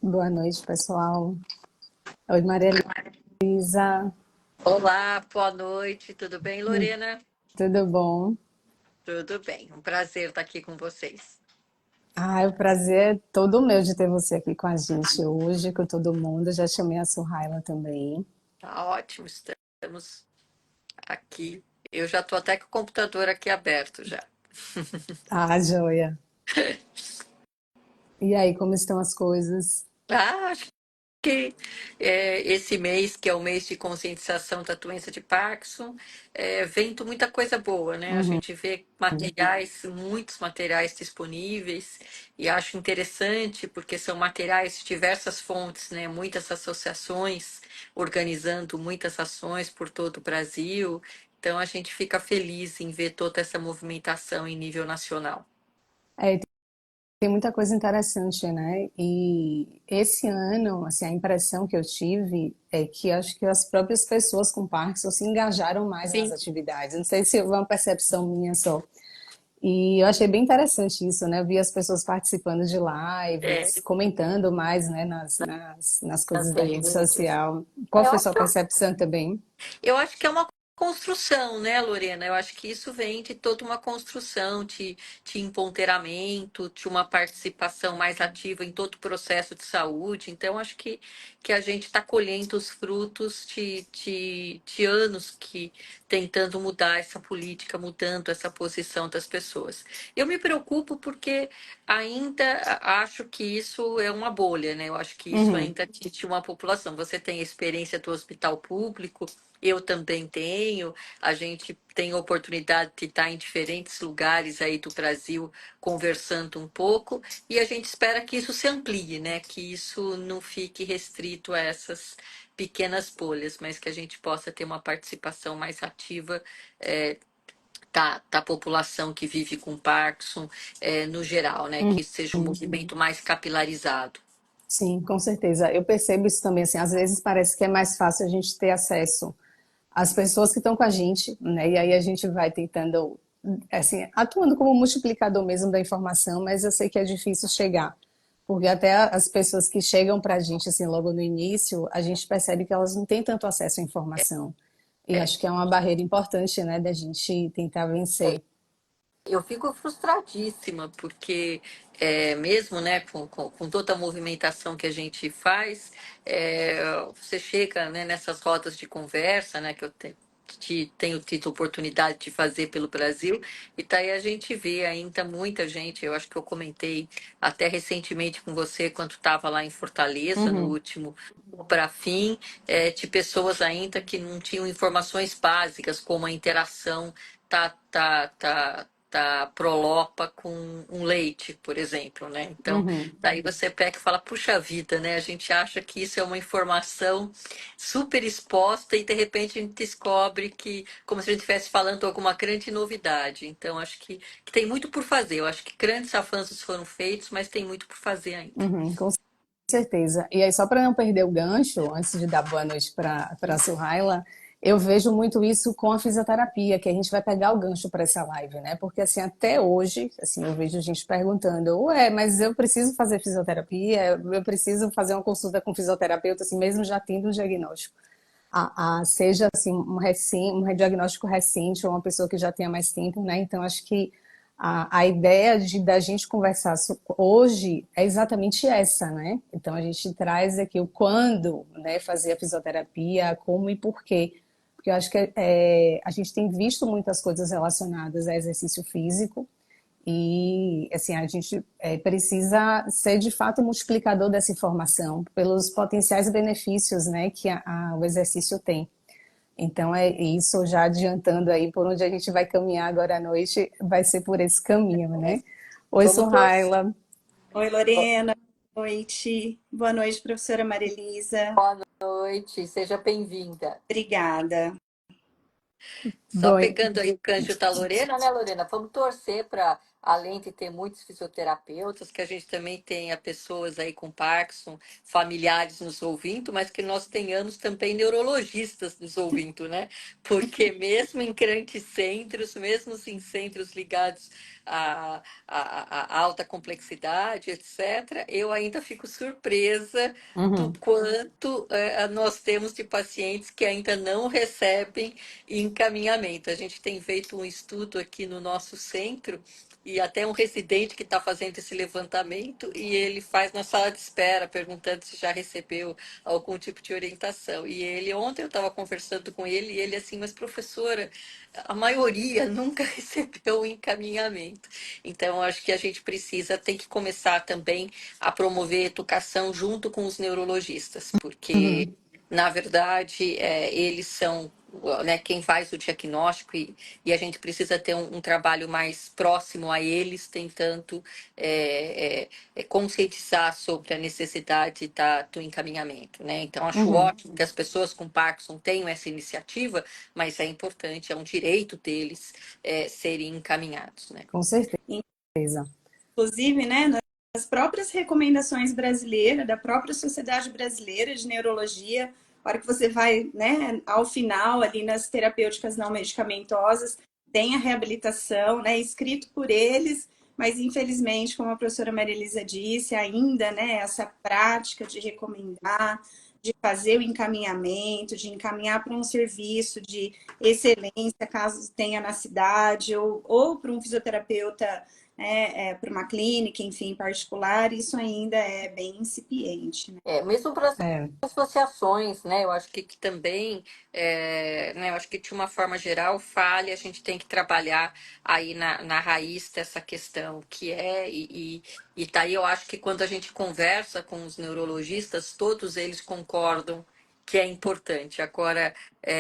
Boa noite, pessoal. Oi, Maria Elisa. Olá, boa noite, tudo bem, Hum, Lorena? Tudo bom? Tudo bem, um prazer estar aqui com vocês. O prazer é todo meu de ter você aqui com a gente hoje, com todo mundo. Já chamei a Suhaila também. Tá ótimo, estamos aqui. Eu já estou até com o computador aqui aberto já. Joia. E aí, como estão as coisas? Acho que esse mês, que é o mês de conscientização da doença de Parkinson, vem muita coisa boa, né? A Uhum. gente vê materiais, muitos materiais disponíveis, e acho interessante porque são materiais de diversas fontes, né? Muitas associações organizando muitas ações por todo o Brasil. Então a gente fica feliz em ver toda essa movimentação em nível nacional. É, tem muita coisa interessante, né? E esse ano, assim, a impressão que eu tive é que acho que as próprias pessoas com Parkinson se engajaram mais nas Sim, atividades. Não sei se é uma percepção minha só. E eu achei bem interessante isso, né? Eu vi as pessoas participando de é, lives, comentando mais, né, nas nas coisas da rede redes. social. Qual Eu foi acho sua percepção também? Eu acho que é uma construção, né, Lorena? Eu acho que isso vem de toda uma construção de empoderamento, de uma participação mais ativa em todo o processo de saúde. Então, acho que a gente está colhendo os frutos de anos que tentando mudar essa política, mudando essa posição das pessoas. Eu me preocupo porque ainda acho que isso é uma bolha, né? Eu acho que isso Uhum. ainda atinge uma população. Você tem a experiência do hospital público, eu também tenho. A gente tem a oportunidade de estar em diferentes lugares aí do Brasil conversando um pouco, e a gente espera que isso se amplie, né? Que isso não fique restrito a essas pequenas bolhas, mas que a gente possa ter uma participação mais ativa da população que vive com Parkinson, no geral, né? Que Uhum. isso seja um movimento mais capilarizado. Sim, com certeza. Eu percebo isso também, assim, às vezes parece que é mais fácil a gente ter acesso às pessoas que estão com a gente, né? E aí a gente vai tentando, assim, atuando como multiplicador mesmo da informação, mas eu sei que é difícil chegar. Porque até as pessoas que chegam para a gente, assim, logo no início, a gente percebe que elas não têm tanto acesso à informação. E É, acho que é uma barreira importante, né, da gente tentar vencer. Eu fico frustradíssima, porque mesmo, né, com toda a movimentação que a gente faz, você chega, né, nessas rodas de conversa, né, que tenho tido oportunidade de fazer pelo Brasil, e tá aí a gente vê ainda muita gente. Eu acho que eu comentei até recentemente com você, quando estava lá em Fortaleza, no Uhum, último para fim, de pessoas ainda que não tinham informações básicas, como a interação da Prolopa com um leite, por exemplo, né? Então, uhum. daí você pega e fala, puxa vida, né? A gente acha que isso é uma informação super exposta e de repente a gente descobre que, como se a gente estivesse falando alguma grande novidade. Então, acho que tem muito por fazer. Eu acho que grandes avanços foram feitos, mas tem muito por fazer ainda. Uhum, com certeza. E aí, só para não perder o gancho, antes de dar boa noite para a Suhaila, eu vejo muito isso com a fisioterapia, que a gente vai pegar o gancho para essa live, né? Porque, assim, até hoje, assim, eu vejo gente perguntando, ué, mas eu preciso fazer fisioterapia, eu preciso fazer uma consulta com fisioterapeuta, assim, mesmo já tendo um diagnóstico. Seja, assim, um diagnóstico recente ou uma pessoa que já tenha mais tempo, né? Então, acho que a ideia da gente conversar hoje é exatamente essa, né? Então a gente traz aqui o quando, né, fazer a fisioterapia, como e por quê. Porque eu acho que a gente tem visto muitas coisas relacionadas a exercício físico e assim a gente precisa ser de fato multiplicador dessa informação pelos potenciais benefícios, né, que o exercício tem. Então é isso, já adiantando aí por onde a gente vai caminhar agora à noite, vai ser por esse caminho, né? Oi, Vamos torcer. Suhaila. Oi, Lorena. Boa noite. Boa noite, professora Marilisa. Boa noite, seja bem-vinda. Obrigada. Só Bom, pegando aí o gancho da Lorena, né, Lorena? Vamos torcer para além de ter muitos fisioterapeutas, que a gente também tenha pessoas aí com Parkinson, familiares nos ouvindo, mas que nós tenhamos também neurologistas nos ouvindo, né? Porque mesmo em grandes centros, mesmo em centros ligados à alta complexidade, etc., eu ainda fico surpresa do Uhum, quanto nós temos de pacientes que ainda não recebem encaminhamento. A gente tem feito um estudo aqui no nosso centro e até um residente que está fazendo esse levantamento e ele faz na sala de espera, perguntando se já recebeu algum tipo de orientação. E ele, ontem eu estava conversando com ele e ele assim, mas professora, a maioria nunca recebeu o encaminhamento. Então, acho que a gente tem que começar também a promover educação junto com os neurologistas, porque, uhum, na verdade, eles são, né, quem faz o diagnóstico e a gente precisa ter um trabalho mais próximo a eles, tentando conscientizar sobre a necessidade do encaminhamento, né? Então, acho uhum. ótimo que as pessoas com Parkinson tenham essa iniciativa, mas é importante, é um direito deles serem encaminhados, né? Com certeza. Inclusive, né, nas próprias recomendações brasileiras, da própria Sociedade Brasileira de Neurologia, a hora que você vai, né, ao final, ali nas terapêuticas não medicamentosas, tem a reabilitação, né, escrito por eles, mas infelizmente, como a professora Maria Elisa disse, ainda, né, essa prática de recomendar, de fazer o encaminhamento, de encaminhar para um serviço de excelência, caso tenha na cidade, ou para um fisioterapeuta, para uma clínica, enfim, particular, isso ainda é bem incipiente, né? Mesmo para as É. associações, né? Eu acho que também, né? Eu acho que de uma forma geral, falha, a gente tem que trabalhar aí na raiz dessa questão, que e tá aí eu acho que quando a gente conversa com os neurologistas, todos eles concordam que é importante. Agora,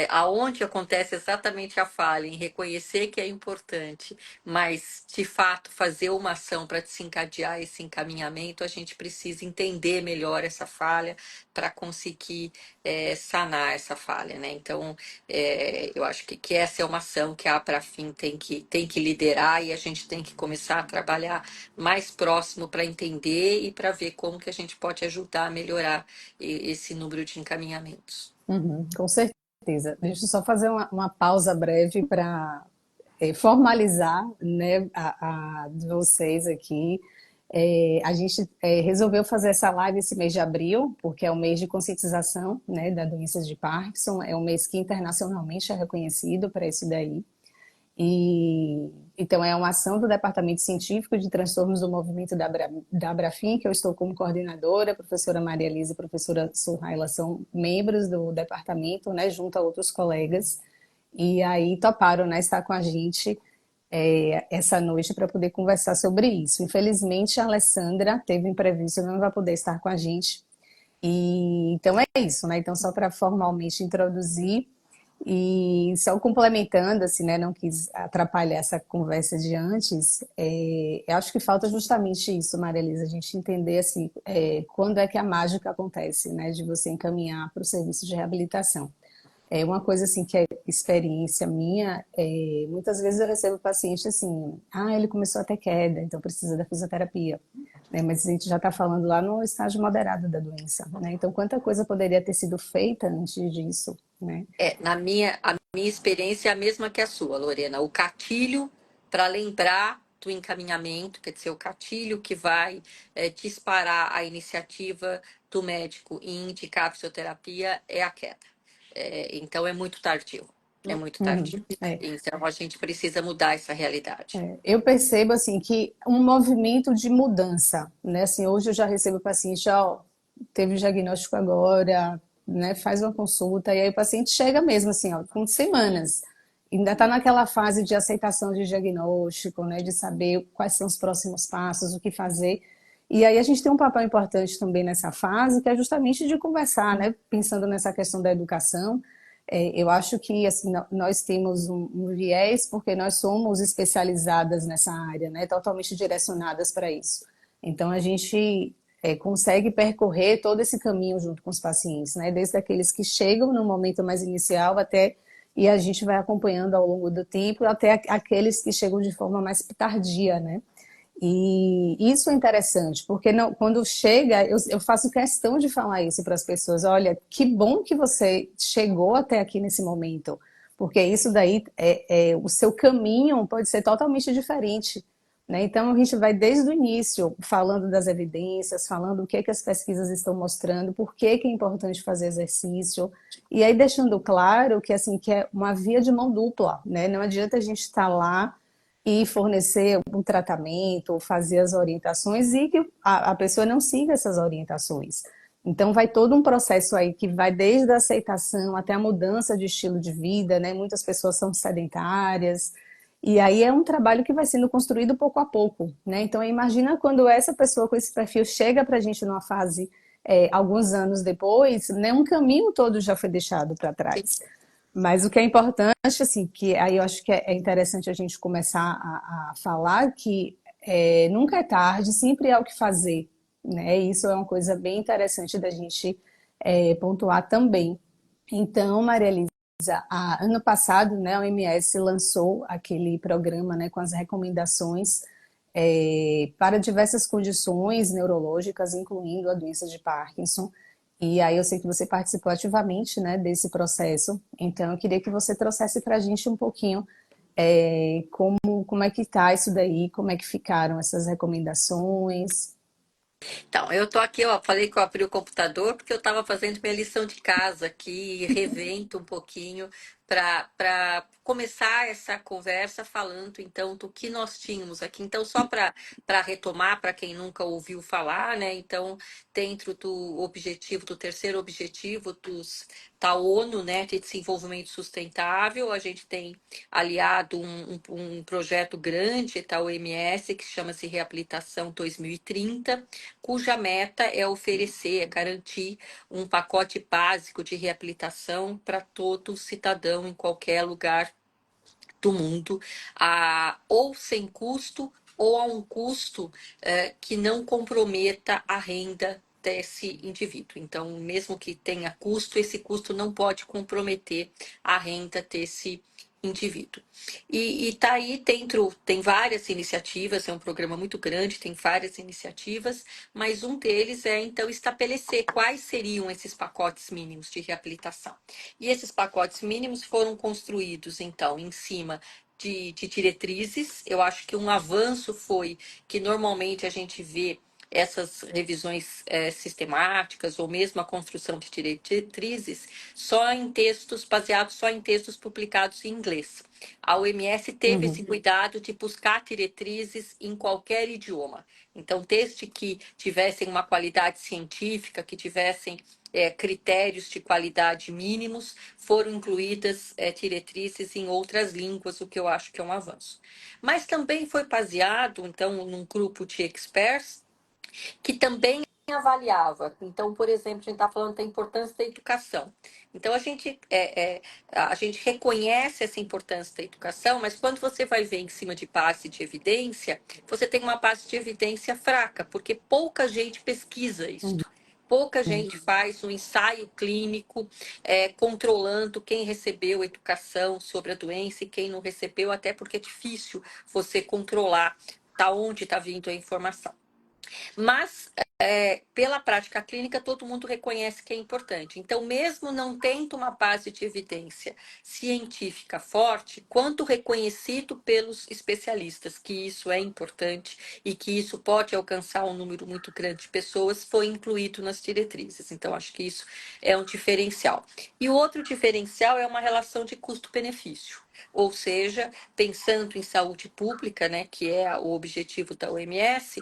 aonde acontece exatamente a falha, em reconhecer que é importante, mas de fato fazer uma ação para desencadear esse encaminhamento, a gente precisa entender melhor essa falha para conseguir sanar essa falha, né? Então, eu acho que essa é uma ação que a Abrafim tem que liderar e a gente tem que começar a trabalhar mais próximo para entender e para ver como que a gente pode ajudar a melhorar esse número de encaminhamentos. Uhum, com certeza. Deixa eu só fazer uma pausa breve para formalizar, né, a de vocês aqui. A gente resolveu fazer essa live esse mês de abril, porque é o mês de conscientização, né, da doença de Parkinson, é um mês que internacionalmente é reconhecido para isso daí. E então é uma ação do Departamento Científico de Transtornos do Movimento da Abrafim, que eu estou como coordenadora, a professora Maria Elisa e a professora Suhaila são membros do departamento, né, junto a outros colegas, e aí toparam, né, estar com a gente essa noite para poder conversar sobre isso. Infelizmente, a Alessandra teve um imprevisto, não vai poder estar com a gente. E então é isso, né? Então, só para formalmente introduzir e só complementando, assim, né? Não quis atrapalhar essa conversa de antes. Eu acho que falta justamente isso, Maria Elisa, a gente entender assim, quando é que a mágica acontece, né? De você encaminhar para o serviço de reabilitação. É uma coisa assim que é experiência minha, muitas vezes eu recebo paciente assim, ele começou a ter queda, então precisa da fisioterapia, né? Mas a gente já está falando lá no estágio moderado da doença, né? Então quanta coisa poderia ter sido feita antes disso, né? A minha experiência é a mesma que a sua, Lorena. O gatilho para lembrar do encaminhamento, quer dizer, o gatilho que vai disparar a iniciativa do médico em indicar a fisioterapia é a queda. Então é muito tardio. É muito Uhum. tardio. Então a gente precisa mudar essa realidade. Eu percebo assim que um movimento de mudança, né? Assim, hoje eu já recebo paciente, ó, teve o diagnóstico agora, né? Faz uma consulta e aí o paciente chega mesmo assim, ó, com semanas. Ainda está naquela fase de aceitação de diagnóstico, né? De saber quais são os próximos passos, o que fazer. E aí a gente tem um papel importante também nessa fase, que é justamente de conversar, né? Pensando nessa questão da educação. Eu acho que assim, nós temos um viés porque nós somos especializadas nessa área, né? Totalmente direcionadas para isso. Então a gente consegue percorrer todo esse caminho junto com os pacientes, né? Desde aqueles que chegam no momento mais inicial até e a gente vai acompanhando ao longo do tempo até aqueles que chegam de forma mais tardia, né? E isso é interessante, porque não, quando chega, eu faço questão de falar isso para as pessoas. Olha, que bom que você chegou até aqui nesse momento, porque isso daí o seu caminho pode ser totalmente diferente, né? Então a gente vai desde o início falando das evidências, falando o que é que as pesquisas estão mostrando, por que que é importante fazer exercício, e aí deixando claro que assim que é uma via de mão dupla, né? Não adianta a gente estar lá e fornecer um tratamento, ou fazer as orientações e que a pessoa não siga essas orientações. Então, vai todo um processo aí que vai desde a aceitação até a mudança de estilo de vida, né? Muitas pessoas são sedentárias, e aí é um trabalho que vai sendo construído pouco a pouco, né? Então, imagina quando essa pessoa com esse perfil chega para a gente numa fase, alguns anos depois, né? Um caminho todo já foi deixado para trás. Mas o que é importante, assim, que aí eu acho que é interessante a gente começar a falar que nunca é tarde, sempre há o que fazer, né? Isso é uma coisa bem interessante da gente pontuar também. Então, Maria Elisa, ano passado, né, a OMS lançou aquele programa, né, com as recomendações para diversas condições neurológicas, incluindo a doença de Parkinson. E aí eu sei que você participou ativamente, né, desse processo. Então eu queria que você trouxesse para a gente um pouquinho como é que está isso daí, como é que ficaram essas recomendações. Então, eu tô aqui, ó, falei que eu abri o computador porque eu estava fazendo minha lição de casa aqui, revento um pouquinho para começar essa conversa falando então do que nós tínhamos aqui. Então, só para retomar para quem nunca ouviu falar, né? Então, dentro do objetivo, do terceiro objetivo da ONU, né, de desenvolvimento sustentável, a gente tem aliado um projeto grande da OMS que chama-se Reabilitação 2030, cuja meta é oferecer, é garantir um pacote básico de reabilitação para todo cidadão em qualquer lugar do mundo, ou sem custo ou a um custo que não comprometa a renda desse indivíduo. Então, mesmo que tenha custo, esse custo não pode comprometer a renda desse indivíduo. E tá aí dentro, tem várias iniciativas, é um programa muito grande, tem várias iniciativas, mas um deles é então estabelecer quais seriam esses pacotes mínimos de reabilitação. E esses pacotes mínimos foram construídos, então, em cima de diretrizes. Eu acho que um avanço foi que normalmente a gente vê essas revisões sistemáticas ou mesmo a construção de diretrizes só em textos, baseados só em textos publicados em inglês. A OMS teve esse Uhum. cuidado de buscar diretrizes em qualquer idioma. Então, desde que tivessem uma qualidade científica, que tivessem critérios de qualidade mínimos, foram incluídas diretrizes em outras línguas, o que eu acho que é um avanço. Mas também foi baseado, então, num grupo de experts que também avaliava. Então, por exemplo, a gente está falando da importância da educação. Então, a gente reconhece essa importância da educação, mas quando você vai ver em cima de base de evidência, você tem uma base de evidência fraca, porque pouca gente pesquisa Uhum. isto. Pouca gente faz um ensaio clínico controlando quem recebeu educação sobre a doença e quem não recebeu, até porque é difícil você controlar da onde está vindo a informação. Mas, pela prática clínica, todo mundo reconhece que é importante. Então, mesmo não tendo uma base de evidência científica forte, quanto reconhecido pelos especialistas que isso é importante e que isso pode alcançar um número muito grande de pessoas, foi incluído nas diretrizes. Então, acho que isso é um diferencial. E o outro diferencial é uma relação de custo-benefício. Ou seja, pensando em saúde pública, né, que é o objetivo da OMS,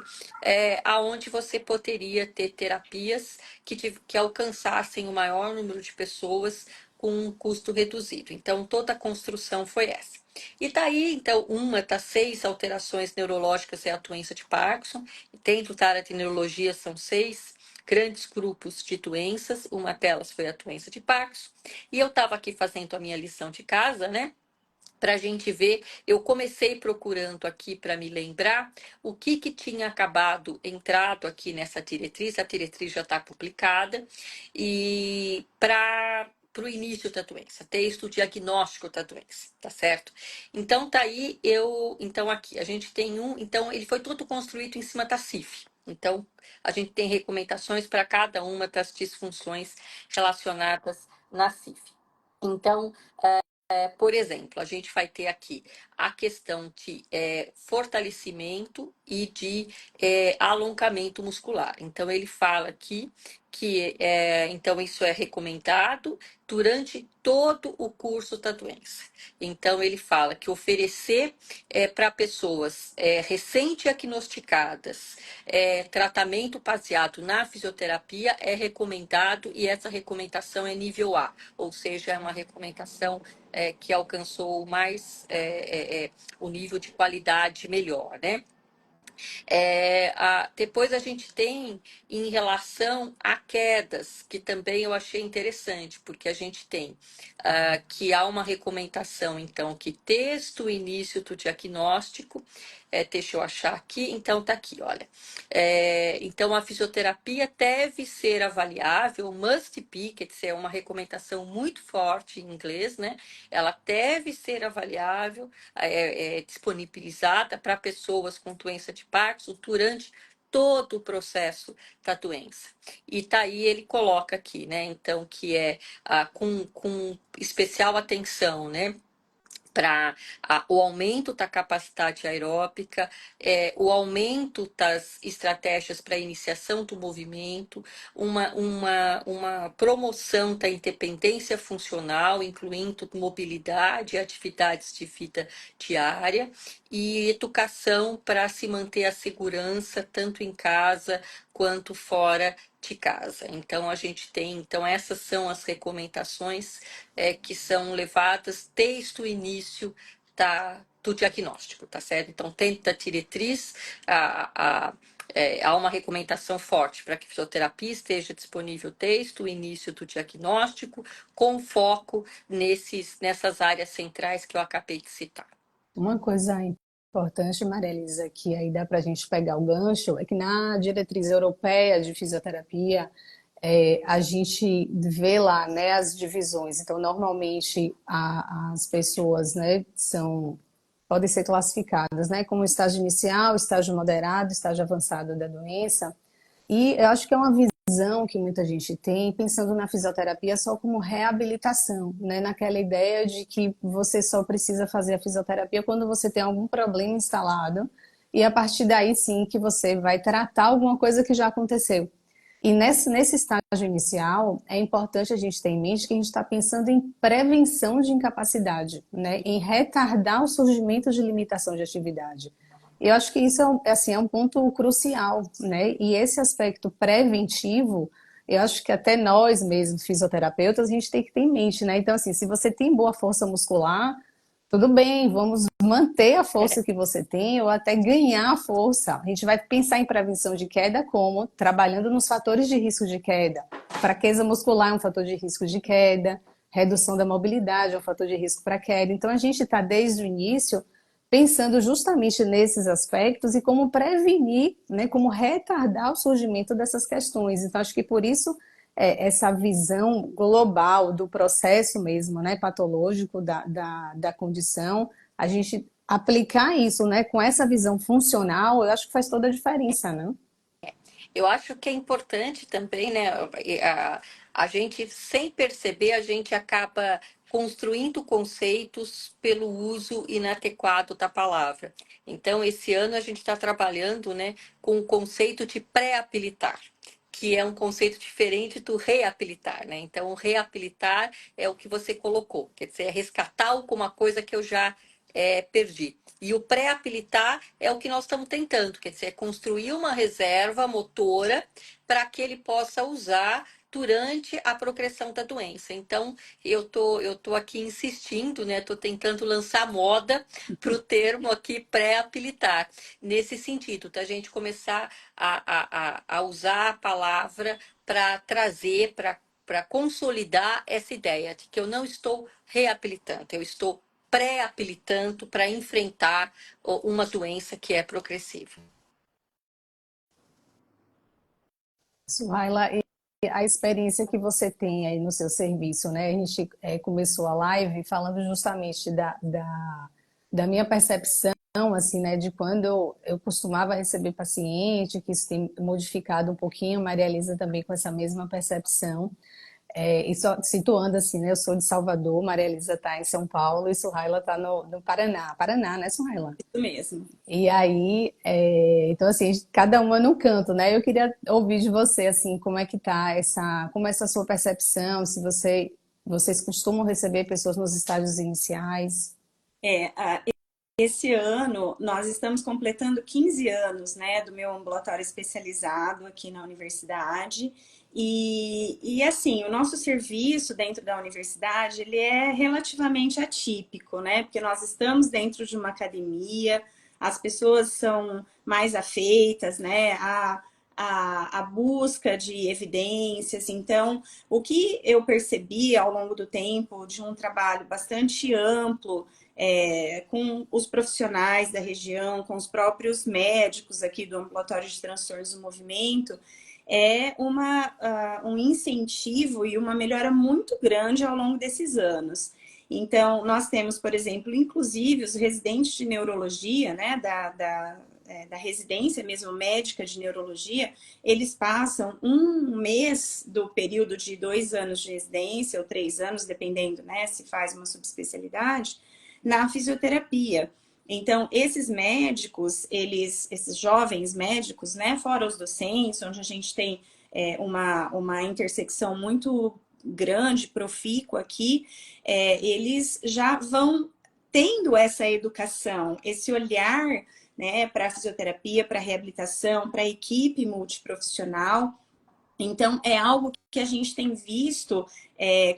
aonde você poderia ter terapias que alcançassem o maior número de pessoas com um custo reduzido. Então, toda a construção foi essa. E daí, então, uma das 6 alterações neurológicas é a doença de Parkinson. Dentro da área de neurologia, são 6 grandes grupos de doenças. Uma delas foi a doença de Parkinson. E eu estava aqui fazendo a minha lição de casa, né? Para a gente ver, eu comecei procurando aqui para me lembrar o que tinha entrado aqui nessa diretriz, a diretriz já está publicada, e o início da doença, texto diagnóstico da doença, tá certo? Então tá aí então aqui a gente tem então ele foi todo construído em cima da CIF. Então a gente tem recomendações para cada uma das disfunções relacionadas na CIF. Então, por exemplo, a gente vai ter aqui a questão de fortalecimento e de alongamento muscular. Então, ele fala aqui que então isso é recomendado durante todo o curso da doença. Então, ele fala que oferecer para pessoas recém-diagnosticadas tratamento baseado na fisioterapia é recomendado e essa recomendação é nível A, ou seja, é uma recomendação que alcançou mais o nível de qualidade melhor, né? Depois a gente tem em relação a quedas, que também eu achei interessante, porque a gente tem que há uma recomendação, então, que texto o início do diagnóstico, deixa eu achar aqui, então tá aqui, olha. Então a fisioterapia deve ser avaliável, must be, quer dizer, é uma recomendação muito forte em inglês, né? Ela deve ser avaliável, disponibilizada para pessoas com doença de Parkinson durante todo o processo da doença. E tá aí ele coloca aqui, né? Então, que é com especial atenção, né? Para o aumento da capacidade aeróbica, o aumento das estratégias para iniciação do movimento, uma promoção da independência funcional, incluindo mobilidade e atividades de vida diária, e educação para se manter a segurança tanto em casa quanto fora de casa. Então, a gente tem, então, essas são as recomendações que são levadas desde o início do diagnóstico, tá certo? Então, dentro da diretriz, há uma recomendação forte para que a fisioterapia esteja disponível desde o início do diagnóstico, com foco nessas áreas centrais que eu acabei de citar. Uma coisa importante, Maria Elisa, que aí dá para a gente pegar o gancho, é que na diretriz europeia de fisioterapia, a gente vê lá, né, as divisões. Então, normalmente, as pessoas, né, podem ser classificadas, né, como estágio inicial, estágio moderado, estágio avançado da doença. E eu acho que é uma visão que muita gente tem, pensando na fisioterapia só como reabilitação, né? Naquela ideia de que você só precisa fazer a fisioterapia quando você tem algum problema instalado, e a partir daí sim que você vai tratar alguma coisa que já aconteceu. E nesse estágio inicial, é importante a gente ter em mente que a gente está pensando em prevenção de incapacidade, né? Em retardar o surgimento de limitação de atividade. Eu acho que isso é um ponto crucial, né? E esse aspecto preventivo, eu acho que até nós mesmos, fisioterapeutas, a gente tem que ter em mente, né? Então, assim, se você tem boa força muscular, tudo bem, vamos manter a força que você tem ou até ganhar força. A gente vai pensar em prevenção de queda como trabalhando nos fatores de risco de queda. Fraqueza muscular é um fator de risco de queda, redução da mobilidade é um fator de risco para queda. Então, a gente está desde o início pensando justamente nesses aspectos e como prevenir, né, como retardar o surgimento dessas questões. Então, acho que por isso essa visão global do processo mesmo, né, patológico da condição, a gente aplicar isso, né, com essa visão funcional, eu acho que faz toda a diferença, né? Eu acho que é importante também, né? A gente, sem perceber, a gente acaba construindo conceitos pelo uso inadequado da palavra. Então, esse ano a gente está trabalhando, né, com o conceito de pré-habilitar, que é um conceito diferente do reabilitar, né? Então, o reabilitar é o que você colocou, quer dizer, é resgatar alguma coisa que eu já perdi. E o pré-habilitar é o que nós estamos tentando, quer dizer, é construir uma reserva motora para que ele possa usar durante a progressão da doença. Então, eu tô aqui insistindo, né? Estou tentando lançar moda para o termo aqui pré-habilitar, nesse sentido, da gente começar a usar a palavra para trazer, para consolidar essa ideia de que eu não estou reabilitando, eu estou pré-habilitando para enfrentar uma doença que é progressiva. Suhaila, a experiência que você tem aí no seu serviço, né? A gente começou a live falando justamente da minha percepção, assim, né? De quando eu costumava receber paciente, que isso tem modificado um pouquinho, Maria Elisa também com essa mesma percepção. E só situando assim, né? Eu sou de Salvador, Maria Elisa está em São Paulo e Suhaila está no Paraná. Paraná, né, Suhaila? Isso mesmo. E aí, então assim, cada uma num canto, né? Eu queria ouvir de você, assim, como é que tá como é essa sua percepção, se vocês costumam receber pessoas nos estágios iniciais? É, esse ano nós estamos completando 15 anos, né, do meu ambulatório especializado aqui na universidade. E assim, o nosso serviço dentro da universidade, ele é relativamente atípico, né? Porque nós estamos dentro de uma academia, as pessoas são mais afeitas, né, a busca de evidências. Então, o que eu percebi ao longo do tempo de um trabalho bastante amplo, com os profissionais da região, com os próprios médicos aqui do Ambulatório de Transtornos do Movimento, um incentivo e uma melhora muito grande ao longo desses anos. Então, nós temos, por exemplo, inclusive os residentes de neurologia, né, da residência mesmo médica de neurologia, eles passam um mês do período de 2 anos de residência ou 3 anos, dependendo, né, se faz uma subespecialidade, na fisioterapia. Então, esses médicos, esses jovens médicos, né, fora os docentes, onde a gente tem uma intersecção muito grande, profícua aqui, eles já vão tendo essa educação, esse olhar, né, para a fisioterapia, para a reabilitação, para a equipe multiprofissional. Então, é algo que a gente tem visto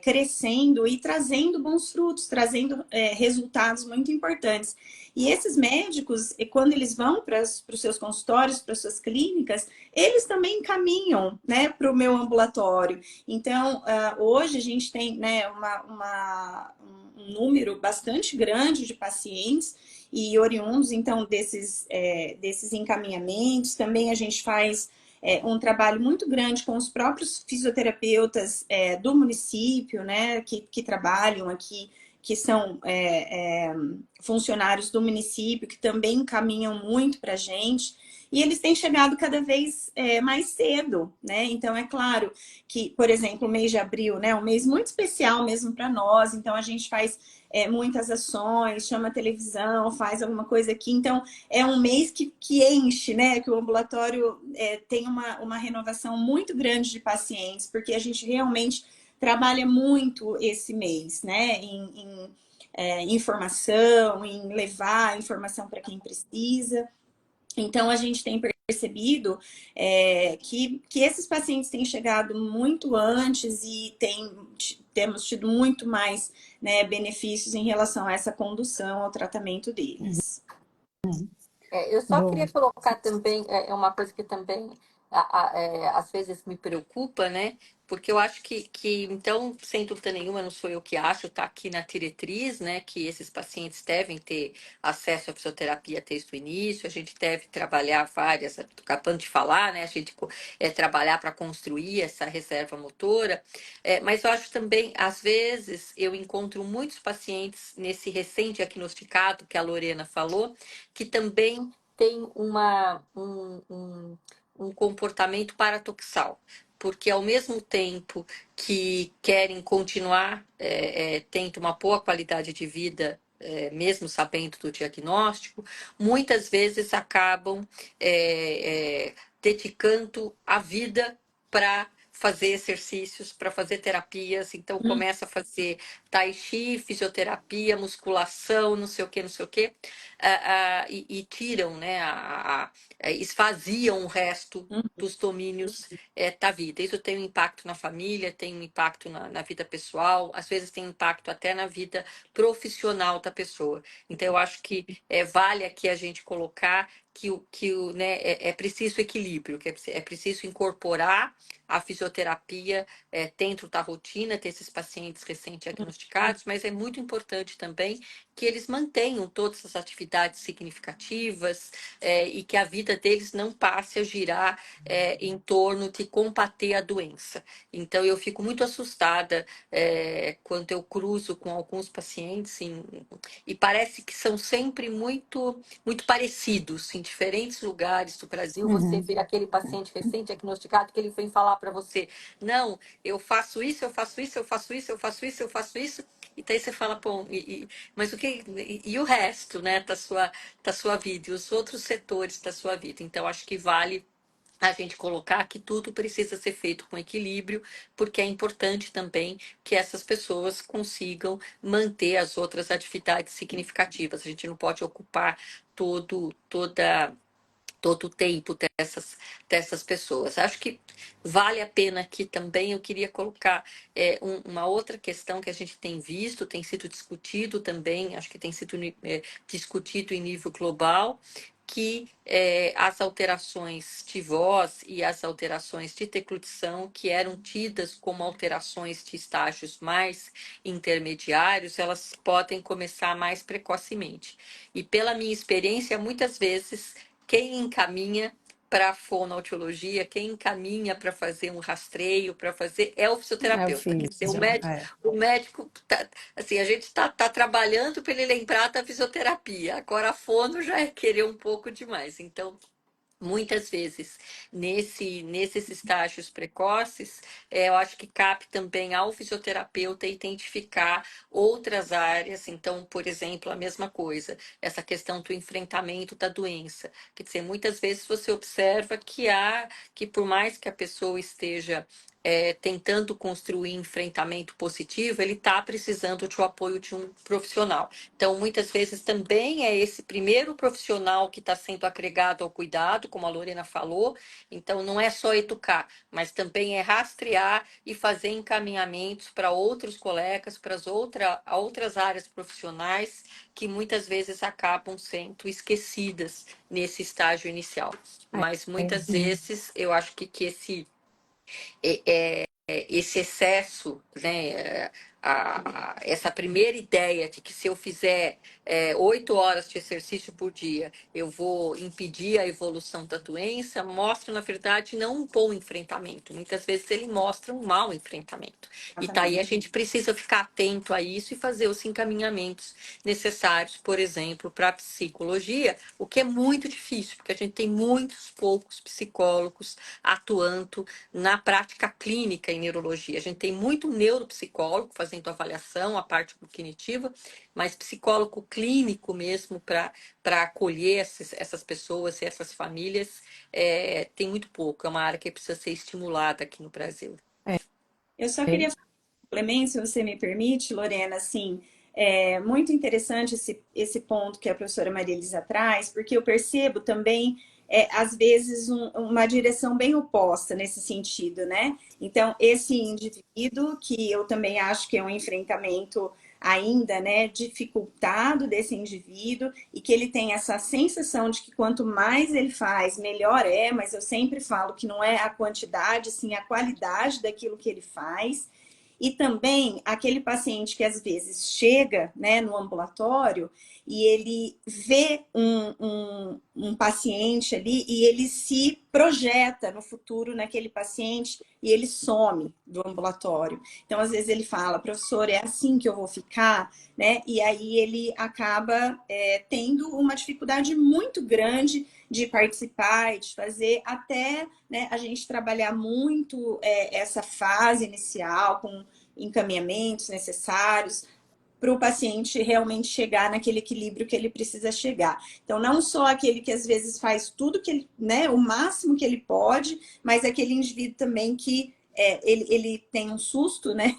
crescendo e trazendo bons frutos, trazendo resultados muito importantes. E esses médicos, quando eles vão para os seus consultórios, para as suas clínicas, eles também caminham, né, para o meu ambulatório. Então, hoje a gente tem, né, um número bastante grande de pacientes e oriundos, então, desses encaminhamentos. Também a gente faz um trabalho muito grande com os próprios fisioterapeutas do município, né, que trabalham aqui, que são funcionários do município, que também caminham muito para a gente. E eles têm chegado cada vez mais cedo, né? Então, é claro que, por exemplo, o mês de abril, né, é um mês muito especial mesmo para nós. Então, a gente faz muitas ações, chama a televisão, faz alguma coisa aqui. Então, é um mês que enche, né? Que o ambulatório tem uma renovação muito grande de pacientes, porque a gente realmente trabalha muito esse mês, né? Em informação, em levar informação para quem precisa. Então, a gente tem percebido que esses pacientes têm chegado muito antes e temos tido muito mais, né, benefícios em relação a essa condução ao tratamento deles. Eu só queria Boa. colocar também, uma coisa que também às vezes me preocupa, né? Porque eu acho que, então, sem dúvida nenhuma, não sou eu que acho, está aqui na diretriz, né? Que esses pacientes devem ter acesso à fisioterapia desde o início, a gente deve trabalhar várias, acabando de falar, né? A gente trabalhar para construir essa reserva motora, mas eu acho também, às vezes, eu encontro muitos pacientes nesse recém-diagnosticado que a Lorena falou, que também tem um comportamento paradoxal, porque ao mesmo tempo que querem continuar tendo uma boa qualidade de vida, mesmo sabendo do diagnóstico, muitas vezes acabam dedicando a vida para fazer exercícios, para fazer terapias, então começa a fazer tai chi, fisioterapia, musculação, não sei o que, não sei o que, e tiram, né, esvaziam o resto dos domínios da vida. Isso tem um impacto na família, tem um impacto na vida pessoal, às vezes tem impacto até na vida profissional da pessoa. Então, eu acho que vale aqui a gente colocar né, é preciso equilíbrio, que é preciso incorporar a fisioterapia dentro da rotina desses pacientes recém-diagnosticados, mas é muito importante também que eles mantenham todas as atividades significativas e que a vida deles não passe a girar em torno de combater a doença. Então, eu fico muito assustada quando eu cruzo com alguns pacientes e parece que são sempre muito, muito parecidos em diferentes lugares do Brasil. Você Uhum. vê aquele paciente recém-diagnosticado que ele vem falar para você, não, eu faço isso, eu faço isso, eu faço isso, eu faço isso, eu faço isso. E daí você fala, pô, mas o que. E o resto, né, da sua vida, e os outros setores da sua vida. Então, acho que vale a gente colocar que tudo precisa ser feito com equilíbrio, porque é importante também que essas pessoas consigam manter as outras atividades significativas. A gente não pode ocupar todo o tempo dessas pessoas. Acho que vale a pena aqui também, eu queria colocar uma outra questão que a gente tem visto, tem sido discutido também, acho que tem sido discutido em nível global, que as alterações de voz e as alterações de declutição, que eram tidas como alterações de estágios mais intermediários, elas podem começar mais precocemente. E pela minha experiência, muitas vezes quem encaminha para a fonoaudiologia, quem encaminha para fazer um rastreio, para fazer, é o É o fisioterapeuta. Quer dizer, físio, é. o médico assim, a gente está trabalhando para ele lembrar da fisioterapia. Agora a fono já é querer um pouco demais. Então, muitas vezes, nesses estágios precoces, eu acho que cabe também ao fisioterapeuta identificar outras áreas. Então, por exemplo, a mesma coisa, essa questão do enfrentamento da doença. Quer dizer, muitas vezes você observa que por mais que a pessoa esteja tentando construir enfrentamento positivo, ele está precisando de um apoio de um profissional. Então, muitas vezes também é esse primeiro profissional que está sendo agregado ao cuidado, como a Lorena falou. Então, não é só educar, mas também é rastrear e fazer encaminhamentos para outros colegas, para as outras áreas profissionais que muitas vezes acabam sendo esquecidas nesse estágio inicial. Mas muitas vezes eu acho que esse excesso, né, essa primeira ideia de que se eu fizer 8 horas de exercício por dia, eu vou impedir a evolução da doença, mostra, na verdade, não um bom enfrentamento. Muitas vezes ele mostra um mau enfrentamento. E daí a gente precisa ficar atento a isso e fazer os encaminhamentos necessários, por exemplo, para a psicologia, o que é muito difícil, porque a gente tem muitos poucos psicólogos atuando na prática clínica em neurologia. A gente tem muito neuropsicólogo fazendo avaliação, a parte cognitiva, mas psicólogo clínico mesmo para acolher essas pessoas e essas famílias tem muito pouco. É uma área que precisa ser estimulada aqui no Brasil. Eu só queria fazer um complemento, se você me permite, Lorena, assim, é muito interessante esse ponto que a professora Maria Elisa traz, porque eu percebo também, às vezes, uma direção bem oposta nesse sentido, né? Então, esse indivíduo, que eu também acho que é um enfrentamento ainda, né, dificultado desse indivíduo, e que ele tem essa sensação de que quanto mais ele faz, melhor é, mas eu sempre falo que não é a quantidade, sim a qualidade daquilo que ele faz. E também aquele paciente que às vezes chega, né, no ambulatório e ele vê um paciente ali e ele se projeta no futuro naquele paciente e ele some do ambulatório. Então, às vezes ele fala, professor, é assim que eu vou ficar, né? E aí ele acaba tendo uma dificuldade muito grande de participar e de fazer, até, né, a gente trabalhar muito essa fase inicial com encaminhamentos necessários para o paciente realmente chegar naquele equilíbrio que ele precisa chegar. Então, não só aquele que às vezes faz tudo que ele, né, o máximo que ele pode, mas aquele indivíduo também que ele tem um susto, né?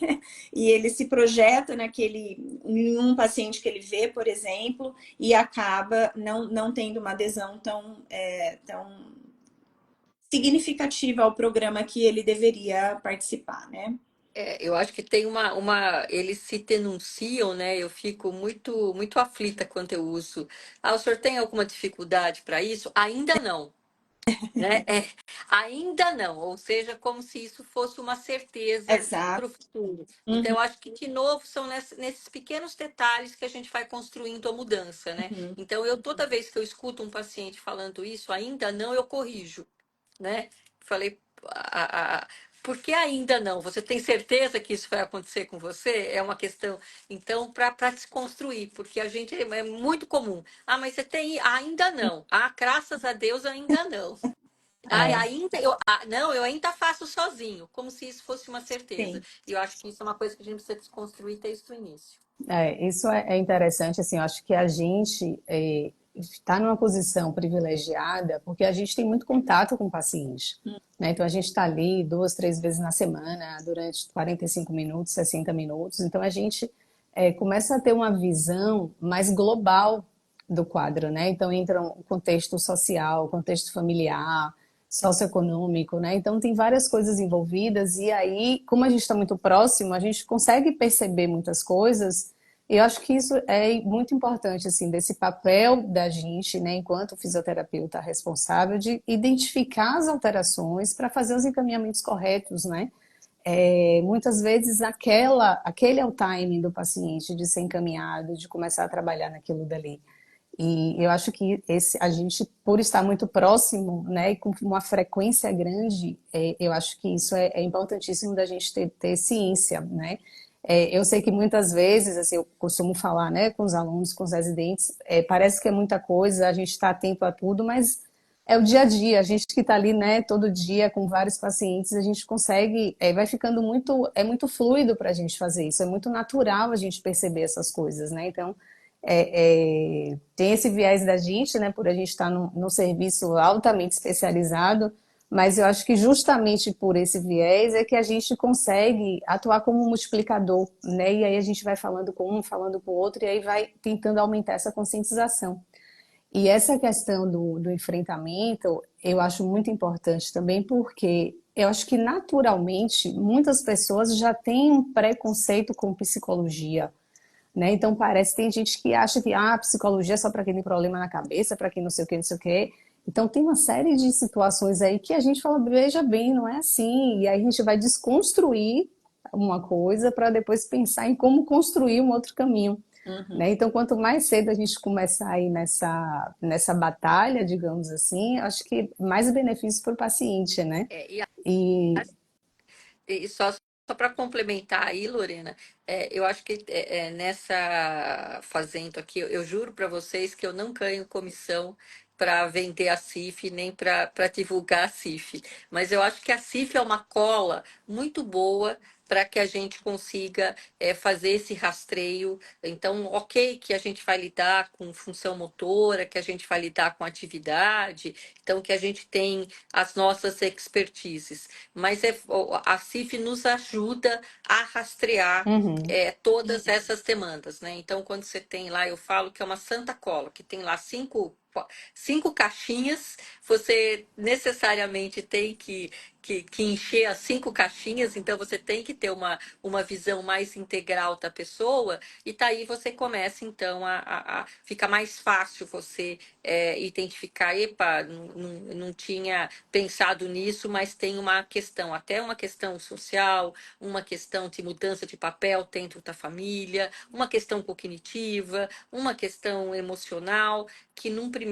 E ele se projeta em um paciente que ele vê, por exemplo, e acaba não tendo uma adesão tão significativa ao programa que ele deveria participar, né? Eu acho que tem eles se denunciam, né? Eu fico muito, muito aflita quando eu uso. Ah, o senhor tem alguma dificuldade para isso? Ainda não. né? Ainda não, ou seja, como se isso fosse uma certeza para o Exato. futuro. Então, Uhum, eu acho que, de novo, são nesses pequenos detalhes que a gente vai construindo a mudança, né? uhum. Então, toda vez que eu escuto um paciente falando isso, ainda não, eu corrijo, né? Falei, por que ainda não? Você tem certeza que isso vai acontecer com você? É uma questão, então, para desconstruir, porque a gente é muito comum. Ah, mas você tem ainda não. Ah, graças a Deus, ainda não. Ai, É, ainda não, eu ainda faço sozinho, como se isso fosse uma certeza. Sim. E eu acho que isso é uma coisa que a gente precisa desconstruir desde o início. isso é interessante, assim, eu acho que a gente está numa posição privilegiada porque a gente tem muito contato com o paciente, né? Então a gente está ali 2, 3 vezes na semana, durante 45 minutos, 60 minutos, então a gente começa a ter uma visão mais global do quadro, né? Então entra o contexto social, o contexto familiar, socioeconômico, né? Então tem várias coisas envolvidas e aí, como a gente está muito próximo, a gente consegue perceber muitas coisas. E eu acho que isso é muito importante, assim, desse papel da gente, né, enquanto fisioterapeuta responsável, de identificar as alterações para fazer os encaminhamentos corretos, né? Muitas vezes aquele é o timing do paciente de ser encaminhado, de começar a trabalhar naquilo dali. E eu acho que a gente, por estar muito próximo, né, e com uma frequência grande, eu acho que isso é importantíssimo da gente ter ciência, né? Eu sei que muitas vezes, assim, eu costumo falar, né, com os alunos, com os residentes, parece que é muita coisa, a gente está atento a tudo, mas é o dia a dia, a gente que está ali, né, todo dia com vários pacientes, a gente consegue, vai ficando muito fluido para a gente fazer isso, é muito natural a gente perceber essas coisas, né? Então, tem esse viés da gente, né, por a gente estar num serviço altamente especializado, mas eu acho que justamente por esse viés é que a gente consegue atuar como um multiplicador, né, e aí a gente vai falando com um, falando com o outro, e aí vai tentando aumentar essa conscientização. E essa questão do enfrentamento, eu acho muito importante também, porque eu acho que naturalmente muitas pessoas já têm um preconceito com psicologia, né? Então parece tem gente que acha que psicologia é só para quem tem problema na cabeça, para quem não sei o que, não sei o que. Então tem uma série de situações aí que a gente fala, veja bem, não é assim. E aí a gente vai desconstruir uma coisa para depois pensar em como construir um outro caminho. Uhum. Né? Então, quanto mais cedo a gente começar aí nessa batalha, digamos assim, acho que mais benefício para o paciente, né? É, e E E só para complementar aí, Lorena, eu acho que nessa fazendo aqui, eu juro para vocês que eu não ganho comissão para vender a CIF, nem para divulgar a CIF. Mas eu acho que a CIF é uma cola muito boa para que a gente consiga fazer esse rastreio. Então, ok, que a gente vai lidar com função motora, que a gente vai lidar com atividade, então que a gente tem as nossas expertises, mas a CIF nos ajuda a rastrear uhum, todas essas demandas, né? Então, quando você tem lá, eu falo que é uma santa cola, que tem lá cinco caixinhas, você necessariamente tem que encher as 5 caixinhas, então você tem que ter uma visão mais integral da pessoa, e daí você começa, então, fica mais fácil você identificar, epa, não tinha pensado nisso, mas tem até uma questão social, uma questão de mudança de papel dentro da família, uma questão cognitiva, uma questão emocional, que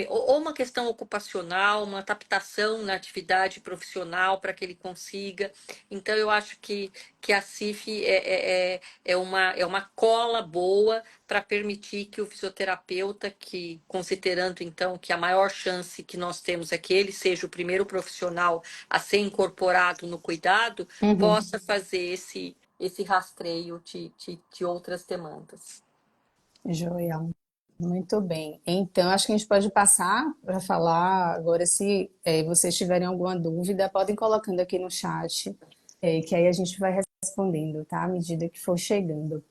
ou uma questão ocupacional, uma adaptação na atividade profissional para que ele consiga. Então, eu acho que a CIF é uma cola boa para permitir que o fisioterapeuta, que considerando então que a maior chance que nós temos é que ele seja o primeiro profissional a ser incorporado no cuidado, uhum. possa fazer esse rastreio de outras demandas. Joia. Muito bem. Então, acho que a gente pode passar para falar agora, se vocês tiverem alguma dúvida, podem ir colocando aqui no chat, que aí a gente vai respondendo, tá? À medida que for chegando.